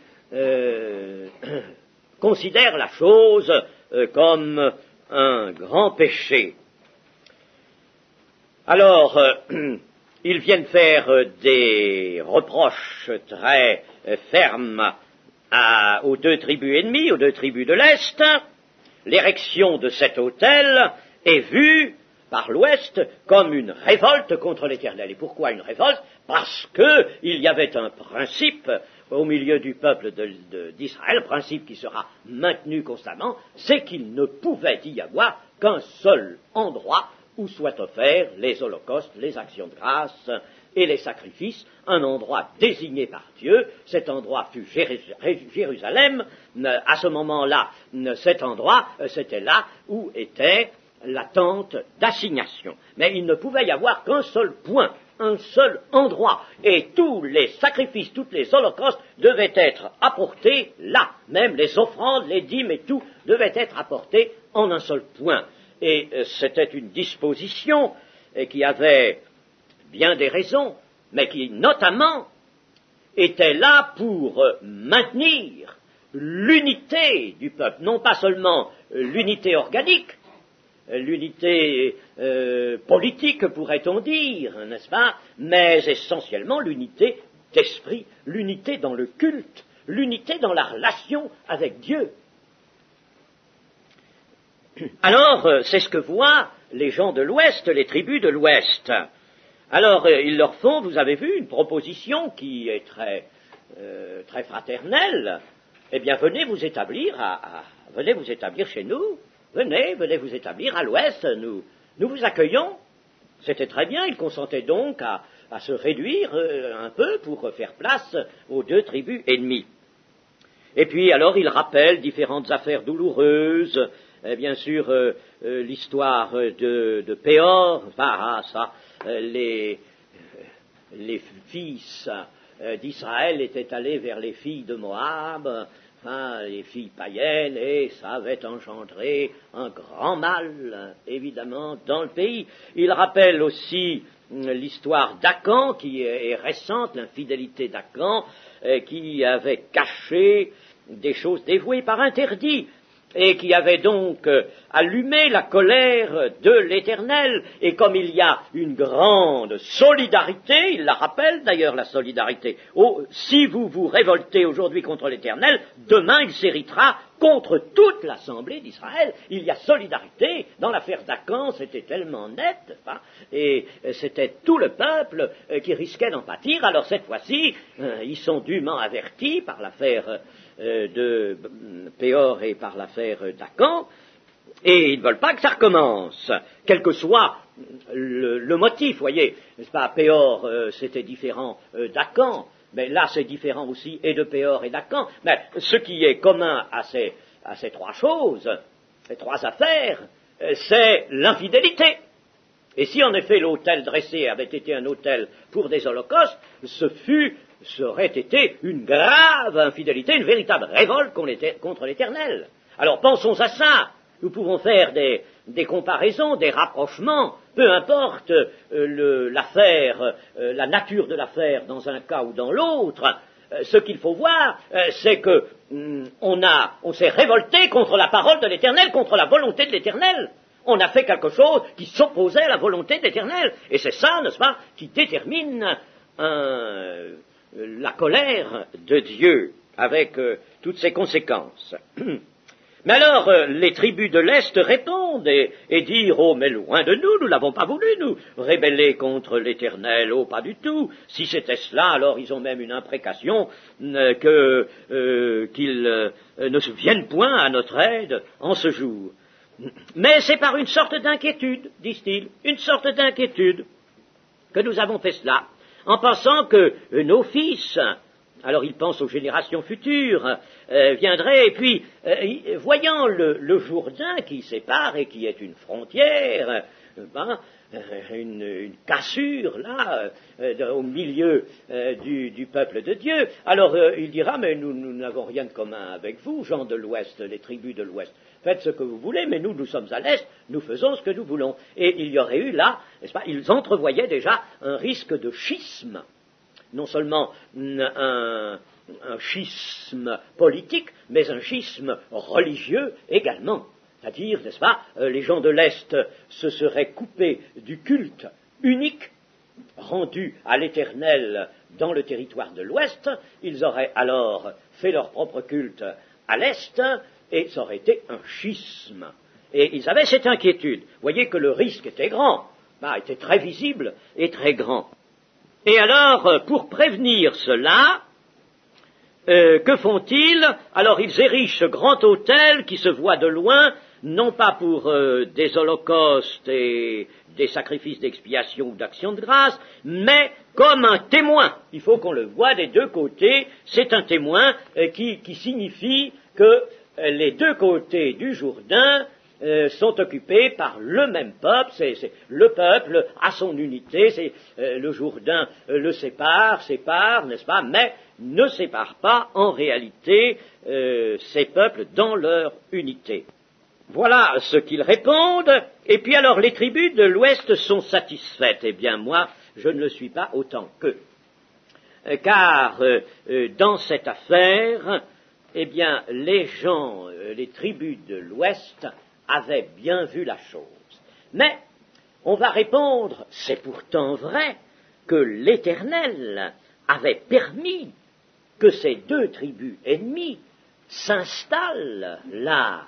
considèrent la chose comme un grand péché. Alors, ils viennent faire des reproches très fermes aux deux tribus ennemies, aux deux tribus de l'Est. L'érection de cet autel est vue par l'Ouest comme une révolte contre l'Éternel. Et pourquoi une révolte? Parce qu'il y avait un principe au milieu du peuple d'Israël, principe qui sera maintenu constamment, c'est qu'il ne pouvait y avoir qu'un seul endroit où soient offerts les holocaustes, les actions de grâce et les sacrifices, un endroit désigné par Dieu. Cet endroit fut Jérusalem. À ce moment-là, cet endroit, c'était là où était la tente d'assignation. Mais il ne pouvait y avoir qu'un seul point, un seul endroit, et tous les sacrifices, toutes les holocaustes devaient être apportés là, même les offrandes, les dîmes et tout devaient être apportés en un seul point. Et c'était une disposition qui avait bien des raisons, mais qui notamment était là pour maintenir l'unité du peuple, non pas seulement l'unité organique, l'unité politique, pourrait-on dire, n'est-ce pas, mais essentiellement l'unité d'esprit, l'unité dans le culte, l'unité dans la relation avec Dieu. Alors, c'est ce que voient les gens de l'Ouest, les tribus de l'Ouest. Alors, ils leur font, vous avez vu, une proposition qui est très fraternelle. Eh bien, venez vous établir chez nous. Venez vous établir à l'Ouest. Nous vous accueillons. C'était très bien. Ils consentaient donc à se réduire un peu pour faire place aux deux tribus ennemies. Et puis, alors, ils rappellent différentes affaires douloureuses. Bien sûr, l'histoire de Péor, les fils d'Israël étaient allés vers les filles de Moab, les filles païennes, et ça avait engendré un grand mal, évidemment, dans le pays. Il rappelle aussi l'histoire d'Akan, qui est récente, l'infidélité d'Akan, qui avait caché des choses dévouées par interdit, et qui avait donc allumé la colère de l'Éternel. Et comme il y a une grande solidarité, il la rappelle d'ailleurs, la solidarité, si vous vous révoltez aujourd'hui contre l'Éternel, demain il s'héritera contre toute l'assemblée d'Israël. Il y a solidarité. Dans l'affaire d'Akan, c'était tellement net, et c'était tout le peuple qui risquait d'en pâtir. Alors cette fois-ci, ils sont dûment avertis par l'affaire de Péor et par l'affaire d'Akan, et ils ne veulent pas que ça recommence, quel que soit le motif, voyez, n'est-ce pas, Péor c'était différent d'Akan, mais là c'est différent aussi et de Péor et d'Akan, mais ce qui est commun à ces trois choses, ces trois affaires, c'est l'infidélité. Et si en effet l'autel dressé avait été un autel pour des holocaustes, ça aurait été une grave infidélité, une véritable révolte contre l'Éternel. Alors pensons à ça. Nous pouvons faire des comparaisons, des rapprochements, peu importe l'affaire, la nature de l'affaire dans un cas ou dans l'autre. Ce qu'il faut voir, c'est que on s'est révolté contre la parole de l'Éternel, contre la volonté de l'Éternel. On a fait quelque chose qui s'opposait à la volonté de l'Éternel. Et c'est ça, n'est-ce pas, qui détermine la colère de Dieu, avec toutes ses conséquences. Mais alors, les tribus de l'Est répondent et disent « Oh, mais loin de nous, nous n'avons pas voulu nous rébeller contre l'Éternel, oh, pas du tout. Si c'était cela, alors ils ont même une imprécation qu'ils ne se viennent point à notre aide en ce jour. Mais c'est par une sorte d'inquiétude, disent-ils, une sorte d'inquiétude que nous avons fait cela, en pensant que nos fils, alors ils pensent aux générations futures, viendraient, et puis, voyant le Jourdain qui sépare et qui est une frontière, une cassure, là, au milieu du peuple de Dieu, alors il dira, mais nous n'avons rien de commun avec vous, gens de l'Ouest, les tribus de l'Ouest. Faites ce que vous voulez, mais nous sommes à l'Est, nous faisons ce que nous voulons. Et il y aurait eu là, n'est-ce pas, ils entrevoyaient déjà un risque de schisme, non seulement un schisme politique, mais un schisme religieux également. C'est-à-dire, n'est-ce pas, les gens de l'Est se seraient coupés du culte unique rendu à l'Éternel dans le territoire de l'Ouest, ils auraient alors fait leur propre culte à l'Est, et ça aurait été un schisme. Et ils avaient cette inquiétude. Vous voyez que le risque était grand, était très visible et très grand. Et alors, pour prévenir cela, que font-ils? Alors ils érigent ce grand autel qui se voit de loin, non pas pour des holocaustes et des sacrifices d'expiation ou d'action de grâce, mais comme un témoin. Il faut qu'on le voie des deux côtés. C'est un témoin qui signifie que les deux côtés du Jourdain sont occupés par le même peuple, c'est le peuple à son unité, le Jourdain le sépare, n'est-ce pas, mais ne sépare pas en réalité ces peuples dans leur unité. Voilà ce qu'ils répondent, et puis alors les tribus de l'Ouest sont satisfaites. Eh bien moi, je ne le suis pas autant qu'eux. car dans cette affaire, eh bien, les gens, les tribus de l'Ouest avaient bien vu la chose. Mais on va répondre, c'est pourtant vrai que l'Éternel avait permis que ces deux tribus ennemies s'installent là,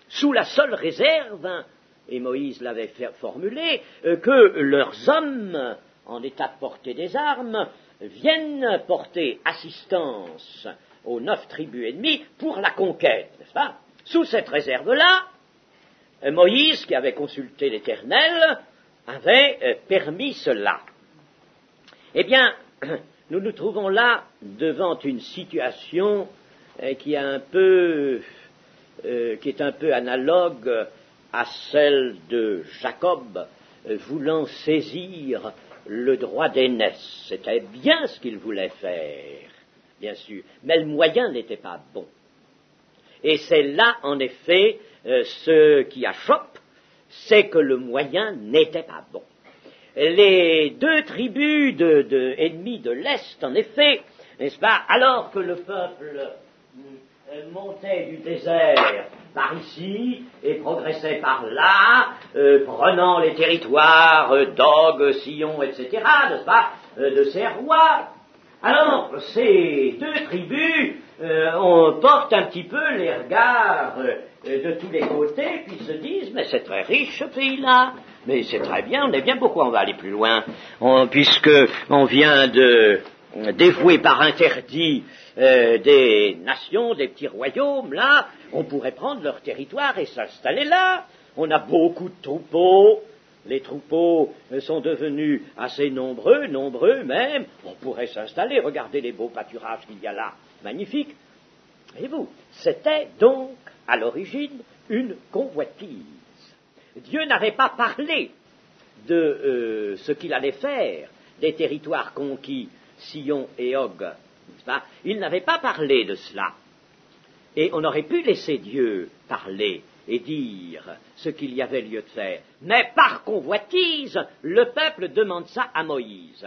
sous la seule réserve, et Moïse l'avait formulé, que leurs hommes, en état de porter des armes, viennent porter assistance aux 9 tribus ennemies pour la conquête, n'est-ce pas? Sous cette réserve-là, Moïse, qui avait consulté l'Éternel, avait permis cela. Eh bien, nous nous trouvons là devant une situation qui est un peu analogue à celle de Jacob voulant saisir le droit d'aînesse. C'était bien ce qu'il voulait faire, bien sûr, mais le moyen n'était pas bon. Et c'est là, en effet, ce qui achoppe, c'est que le moyen n'était pas bon. Les deux tribus ennemies de l'Est, en effet, n'est-ce pas, alors que le peuple montait du désert par ici et progressait par là, prenant les territoires d'Og, Sion, etc., n'est-ce pas, de ces rois. Alors, ces deux tribus, on porte un petit peu les regards de tous les côtés, puis se disent, mais c'est très riche ce pays-là, mais c'est très bien, on est bien, pourquoi on va aller plus loin, puisque on vient de dévouer par interdit des nations, des petits royaumes, là, on pourrait prendre leur territoire et s'installer là. On a beaucoup de troupeaux, les troupeaux sont devenus assez nombreux même, on pourrait s'installer, regardez les beaux pâturages qu'il y a là, magnifiques. Voyez-vous, c'était donc, à l'origine, une convoitise. Dieu n'avait pas parlé de ce qu'il allait faire des territoires conquis, Sion et Og, n'est-ce pas? Il n'avait pas parlé de cela. Et on aurait pu laisser Dieu parler et dire ce qu'il y avait lieu de faire. Mais par convoitise, le peuple demande ça à Moïse.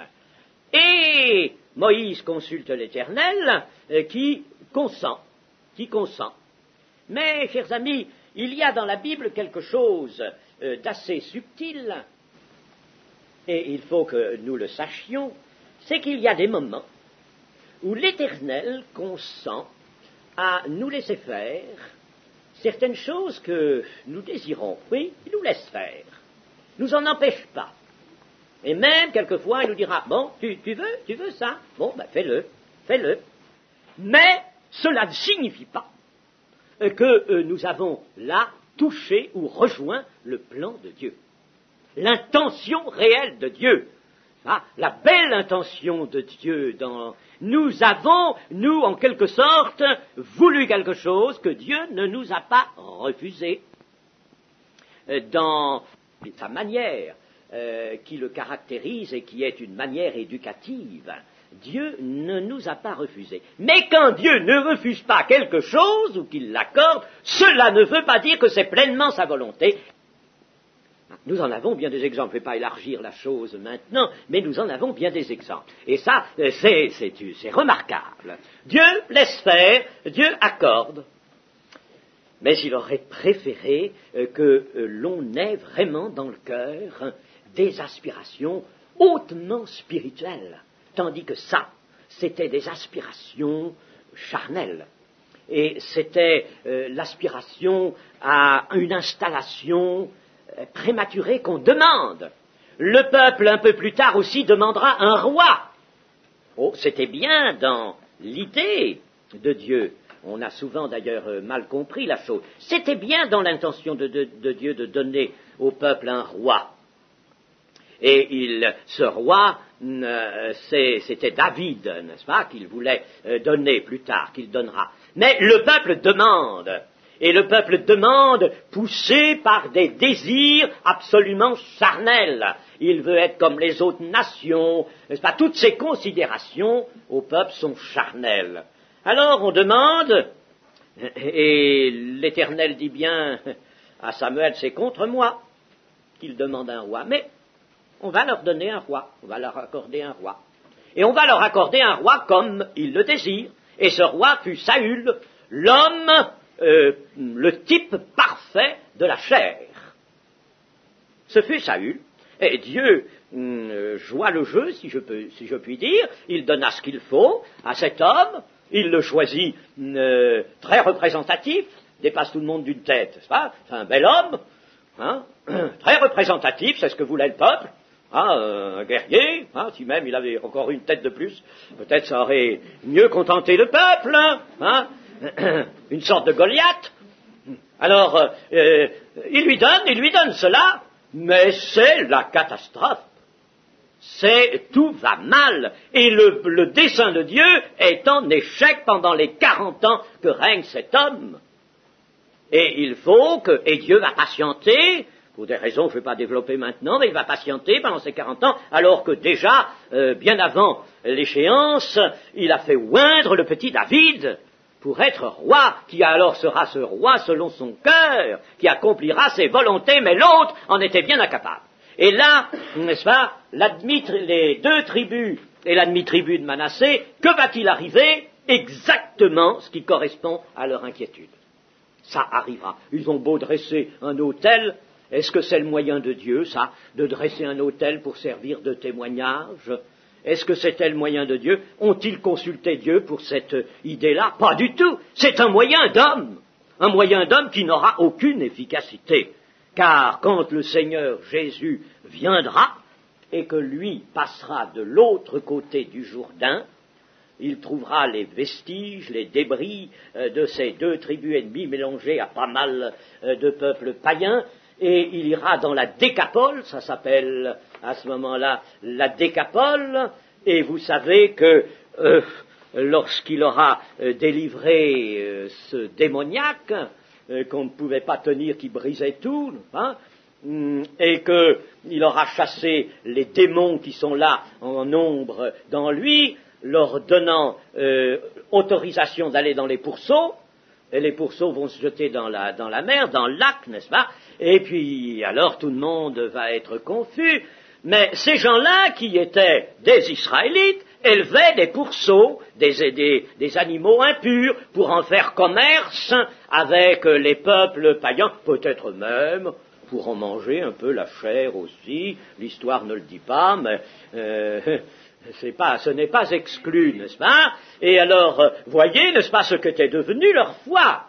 Et Moïse consulte l'Éternel qui consent. Mais, chers amis, il y a dans la Bible quelque chose d'assez subtil, et il faut que nous le sachions, c'est qu'il y a des moments où l'Éternel consent à nous laisser faire certaines choses que nous désirons. Oui, il nous laisse faire. Nous en empêche pas. Et même, quelquefois, il nous dira, bon, tu veux ça? Bon, ben fais-le. Mais cela ne signifie pas que nous avons là touché ou rejoint le plan de Dieu. L'intention réelle de Dieu. La belle intention de Dieu. Nous avons, en quelque sorte, voulu quelque chose que Dieu ne nous a pas refusé. Dans sa manière qui le caractérise et qui est une manière éducative, Dieu ne nous a pas refusé. Mais quand Dieu ne refuse pas quelque chose ou qu'il l'accorde, cela ne veut pas dire que c'est pleinement sa volonté. Nous en avons bien des exemples. Je ne vais pas élargir la chose maintenant, mais nous en avons bien des exemples. Et ça, c'est remarquable. Dieu laisse faire, Dieu accorde. Mais il aurait préféré que l'on ait vraiment dans le cœur des aspirations hautement spirituelles, tandis que ça, c'était des aspirations charnelles. Et c'était l'aspiration à une installation prématurée qu'on demande. Le peuple, un peu plus tard aussi, demandera un roi. Oh, c'était bien dans l'idée de Dieu. On a souvent d'ailleurs mal compris la chose. C'était bien dans l'intention de Dieu de donner au peuple un roi. Et ce roi, c'était David, n'est-ce pas, qu'il voulait donner plus tard, qu'il donnera. Mais le peuple demande. Et le peuple demande, poussé par des désirs absolument charnels. Il veut être comme les autres nations, n'est-ce pas? Toutes ces considérations au peuple sont charnelles. Alors on demande, et l'Éternel dit bien à Samuel, c'est contre moi qu'il demande un roi, mais on va leur donner un roi, on va leur accorder un roi. et on va leur accorder un roi comme ils le désirent. Et ce roi fut Saül, l'homme, le type parfait de la chair. Ce fut Saül, et Dieu joua le jeu, si je puis dire. Il donna ce qu'il faut à cet homme, il le choisit très représentatif, dépasse tout le monde d'une tête, n'est-ce pas? C'est un bel homme, hein, très représentatif, c'est ce que voulait le peuple, hein, un guerrier, hein, si même il avait encore une tête de plus, peut-être ça aurait mieux contenté le peuple, hein, une sorte de Goliath. Alors, il lui donne cela, mais c'est la catastrophe. Tout va mal, et le dessein de Dieu est en échec pendant les 40 ans que règne cet homme. Et Dieu va patienter, pour des raisons que je ne vais pas développer maintenant, mais il va patienter pendant ces 40 ans, alors que déjà, bien avant l'échéance, il a fait oindre le petit David pour être roi, qui alors sera ce roi selon son cœur, qui accomplira ses volontés, mais l'autre en était bien incapable. Et là, n'est-ce pas, les 2 tribus et la demi-tribu de Manassé, que va-t-il arriver? Exactement ce qui correspond à leur inquiétude. Ça arrivera. Ils ont beau dresser un autel, est-ce que c'est le moyen de Dieu, ça, de dresser un autel pour servir de témoignage? Est-ce que c'était le moyen de Dieu? Ont-ils consulté Dieu pour cette idée-là? Pas du tout. C'est un moyen d'homme qui n'aura aucune efficacité. Car quand le Seigneur Jésus viendra et que lui passera de l'autre côté du Jourdain, il trouvera les vestiges, les débris de ces 2 tribus ennemies mélangées à pas mal de peuples païens, et il ira dans la Décapole, ça s'appelle à ce moment-là la Décapole, et vous savez que lorsqu'il aura délivré ce démoniaque, qu'on ne pouvait pas tenir, qui brisait tout, hein, et qu'il aura chassé les démons qui sont là en nombre dans lui, leur donnant autorisation d'aller dans les pourceaux, et les pourceaux vont se jeter dans la mer, dans le lac, n'est-ce pas? Et puis alors tout le monde va être confus, mais ces gens-là qui étaient des Israélites élevaient des pourceaux, des animaux impurs, pour en faire commerce avec les peuples païens, peut-être même pour en manger un peu la chair aussi. L'histoire ne le dit pas, mais ce n'est pas exclu, n'est-ce pas? Et alors, voyez, n'est-ce pas, ce qu'était devenu leur foi?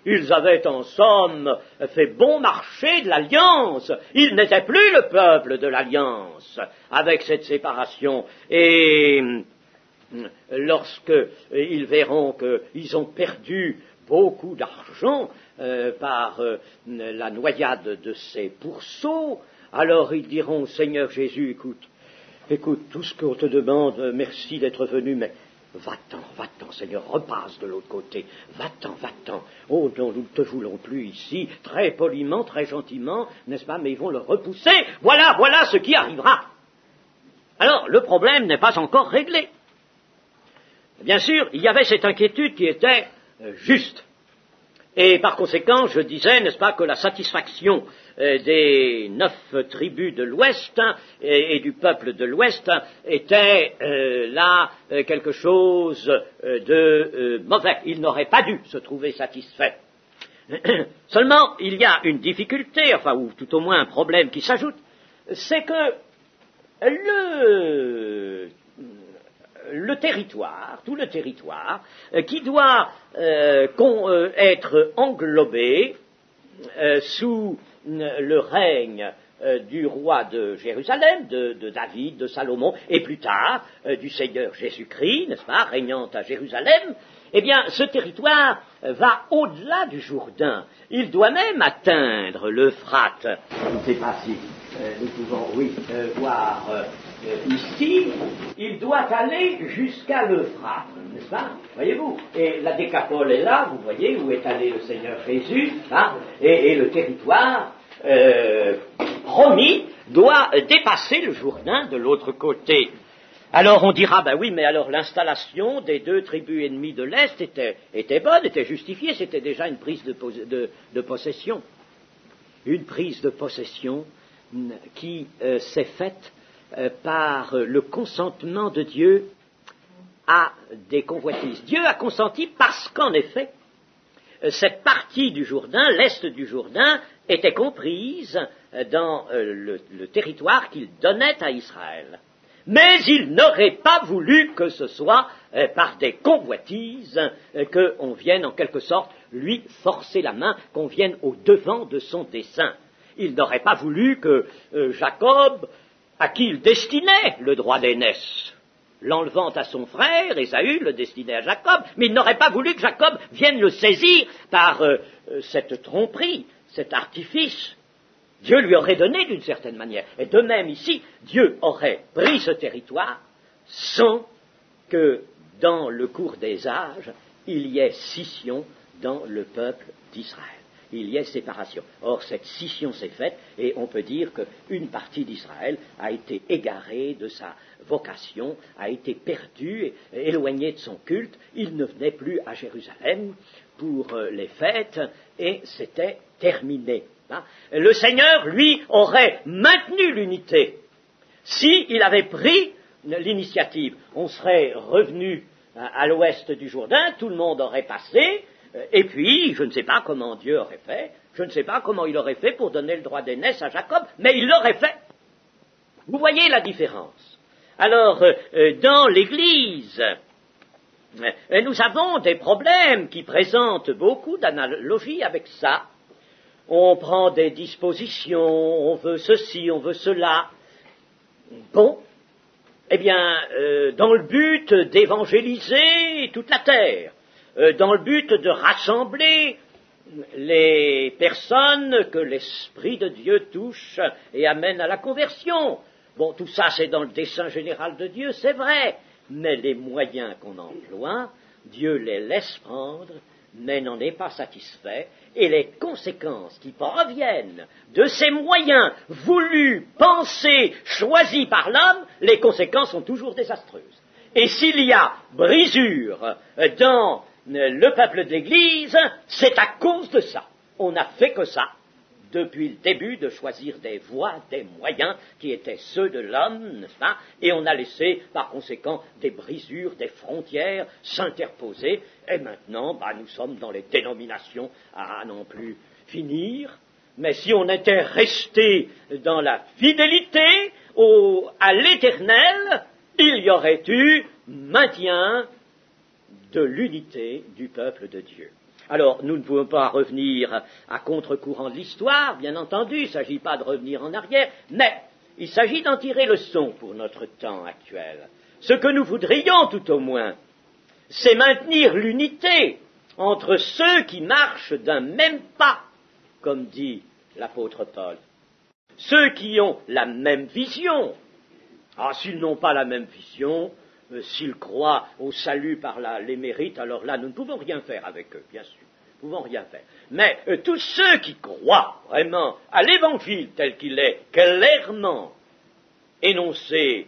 Ils avaient en somme fait bon marché de l'alliance. Ils n'étaient plus le peuple de l'alliance avec cette séparation. Et lorsqu'ils verront qu'ils ont perdu beaucoup d'argent par la noyade de ces pourceaux, alors ils diront: Seigneur Jésus, écoute, tout ce qu'on te demande, merci d'être venu, mais va-t'en, Seigneur, repasse de l'autre côté, va-t'en, oh non, nous ne te voulons plus ici, très poliment, très gentiment, n'est-ce pas, mais ils vont le repousser, voilà ce qui arrivera. Alors, le problème n'est pas encore réglé. Bien sûr, il y avait cette inquiétude qui était juste. Et par conséquent, je disais, n'est-ce pas, que la satisfaction des 9 tribus de l'Ouest et du peuple de l'Ouest était là quelque chose de mauvais. Ils n'auraient pas dû se trouver satisfaits. Seulement, il y a une difficulté, enfin, ou tout au moins un problème qui s'ajoute, c'est que le territoire, tout le territoire, qui doit être englobé sous le règne du roi de Jérusalem, de David, de Salomon, et plus tard du Seigneur Jésus-Christ, n'est-ce pas, régnant à Jérusalem, eh bien, ce territoire va au-delà du Jourdain. Il doit même atteindre l'Euphrate. Je ne sais pas si nous pouvons, voir ici. Il doit aller jusqu'à l'Euphrate, n'est-ce pas? Voyez-vous? Et la Décapole est là, vous voyez, où est allé le Seigneur Jésus, hein, et le territoire promis doit dépasser le Jourdain de l'autre côté. Alors on dira, ben oui, mais alors l'installation des 2 tribus ennemies de l'Est était bonne, était justifiée, c'était déjà une prise de possession. Une prise de possession qui s'est faite par le consentement de Dieu à des convoitises. Dieu a consenti parce qu'en effet, cette partie du Jourdain, l'est du Jourdain, était comprise dans le territoire qu'il donnait à Israël. Mais il n'aurait pas voulu que ce soit par des convoitises qu'on vienne en quelque sorte lui forcer la main, qu'on vienne au devant de son dessein. Il n'aurait pas voulu que Jacob, à qui il destinait le droit d'aînesse, l'enlevant à son frère, Ésaü le destinait à Jacob, mais il n'aurait pas voulu que Jacob vienne le saisir par cette tromperie, cet artifice. Dieu lui aurait donné d'une certaine manière. Et de même ici, Dieu aurait pris ce territoire sans que, dans le cours des âges, il y ait scission dans le peuple d'Israël. Il y ait séparation. Or, cette scission s'est faite, et on peut dire qu'une partie d'Israël a été égarée de sa vocation, a été perdue, éloignée de son culte. Il ne venait plus à Jérusalem pour les fêtes, et c'était terminé. Le Seigneur, lui, aurait maintenu l'unité. S'il avait pris l'initiative, on serait revenu à l'ouest du Jourdain, tout le monde aurait passé, et puis, je ne sais pas comment Dieu aurait fait, je ne sais pas comment il aurait fait pour donner le droit d'aînesse à Jacob, mais il l'aurait fait. Vous voyez la différence. Alors, dans l'Église, nous avons des problèmes qui présentent beaucoup d'analogies avec ça. On prend des dispositions, on veut ceci, on veut cela. Bon, eh bien, dans le but d'évangéliser toute la terre, dans le but de rassembler les personnes que l'Esprit de Dieu touche et amène à la conversion. Bon, tout ça c'est dans le dessein général de Dieu, c'est vrai, mais les moyens qu'on emploie, Dieu les laisse prendre, mais n'en est pas satisfait, et les conséquences qui proviennent de ces moyens voulus, pensés, choisis par l'homme, les conséquences sont toujours désastreuses. Et s'il y a brisure dans le peuple de l'Église, c'est à cause de ça. On n'a fait que ça, depuis le début, de choisir des voies, des moyens qui étaient ceux de l'homme, n'est-ce pas, et on a laissé, par conséquent, des brisures, des frontières s'interposer, et maintenant, nous sommes dans les dénominations à n'en plus finir, mais si on était resté dans la fidélité à l'Éternel, il y aurait eu maintien de l'unité du peuple de Dieu. Alors, nous ne pouvons pas revenir à contre-courant de l'histoire, bien entendu, il ne s'agit pas de revenir en arrière, mais il s'agit d'en tirer leçon pour notre temps actuel. Ce que nous voudrions, tout au moins, c'est maintenir l'unité entre ceux qui marchent d'un même pas, comme dit l'apôtre Paul. Ceux qui ont la même vision. S'ils n'ont pas la même vision, s'ils croient au salut par les mérites, alors là, nous ne pouvons rien faire avec eux, bien sûr. Nous ne pouvons rien faire. Mais tous ceux qui croient vraiment à l'Évangile tel qu'il est clairement énoncé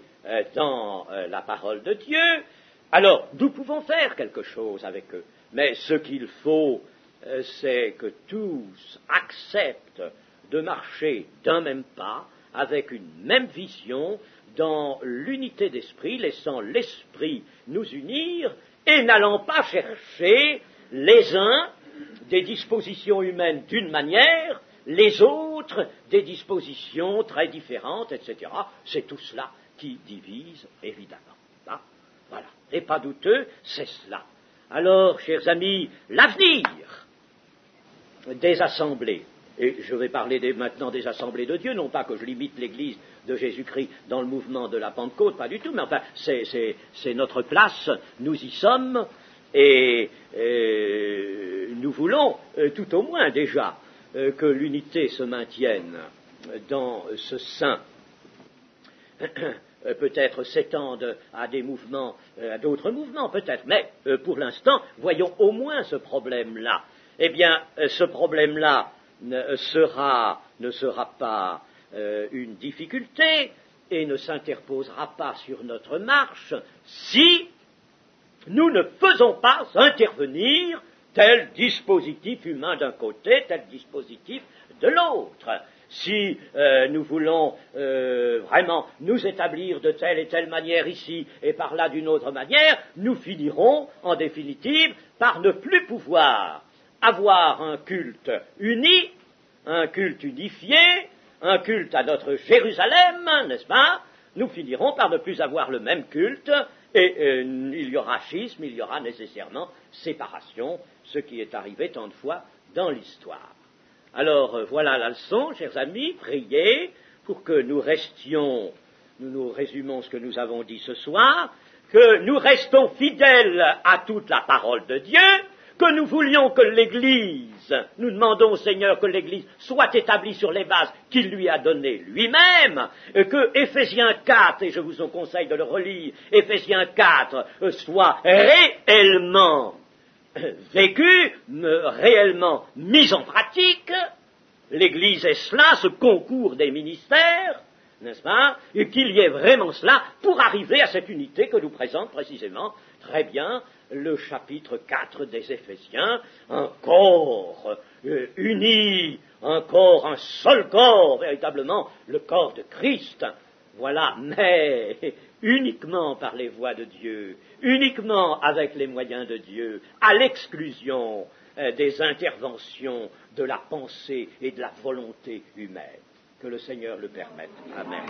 dans la parole de Dieu, alors nous pouvons faire quelque chose avec eux. Mais ce qu'il faut, c'est que tous acceptent de marcher d'un même pas, avec une même vision, dans l'unité d'esprit, laissant l'esprit nous unir, et n'allant pas chercher les uns des dispositions humaines d'une manière, les autres des dispositions très différentes, etc. C'est tout cela qui divise, évidemment. Voilà. Et pas douteux, c'est cela. Alors, chers amis, l'avenir des assemblées, et je vais parler maintenant des assemblées de Dieu, non pas que je limite l'Église de Jésus-Christ dans le mouvement de la Pentecôte, pas du tout, mais enfin, c'est notre place, nous y sommes, et nous voulons, tout au moins déjà, que l'unité se maintienne dans ce sein, peut-être s'étende à des mouvements, à d'autres mouvements peut-être, mais pour l'instant, voyons au moins ce problème-là. Eh bien, ce problème-là ne sera pas une difficulté et ne s'interposera pas sur notre marche si nous ne faisons pas intervenir tel dispositif humain d'un côté, tel dispositif de l'autre. si nous voulons vraiment nous établir de telle et telle manière ici et par là d'une autre manière, nous finirons en définitive par ne plus pouvoir avoir un culte uni, un culte unifié, un culte à notre Jérusalem, n'est-ce pas? Nous finirons par ne plus avoir le même culte et il y aura schisme, il y aura nécessairement séparation, ce qui est arrivé tant de fois dans l'histoire. Alors voilà la leçon, chers amis, priez pour que nous restions, nous résumons ce que nous avons dit ce soir, que nous restons fidèles à toute la parole de Dieu, que nous voulions que l'Église, nous demandons au Seigneur que l'Église soit établie sur les bases qu'il lui a données lui-même, que Éphésiens 4, et je vous en conseille de le relire, Éphésiens 4 soit réellement vécu, réellement mis en pratique. L'Église est cela, ce concours des ministères, n'est-ce pas, et qu'il y ait vraiment cela pour arriver à cette unité que nous présente précisément très bien le chapitre 4 des Éphésiens, un corps uni, un corps, un seul corps, véritablement le corps de Christ. Voilà, mais uniquement par les voies de Dieu, uniquement avec les moyens de Dieu, à l'exclusion des interventions de la pensée et de la volonté humaine. Que le Seigneur le permette. Amen.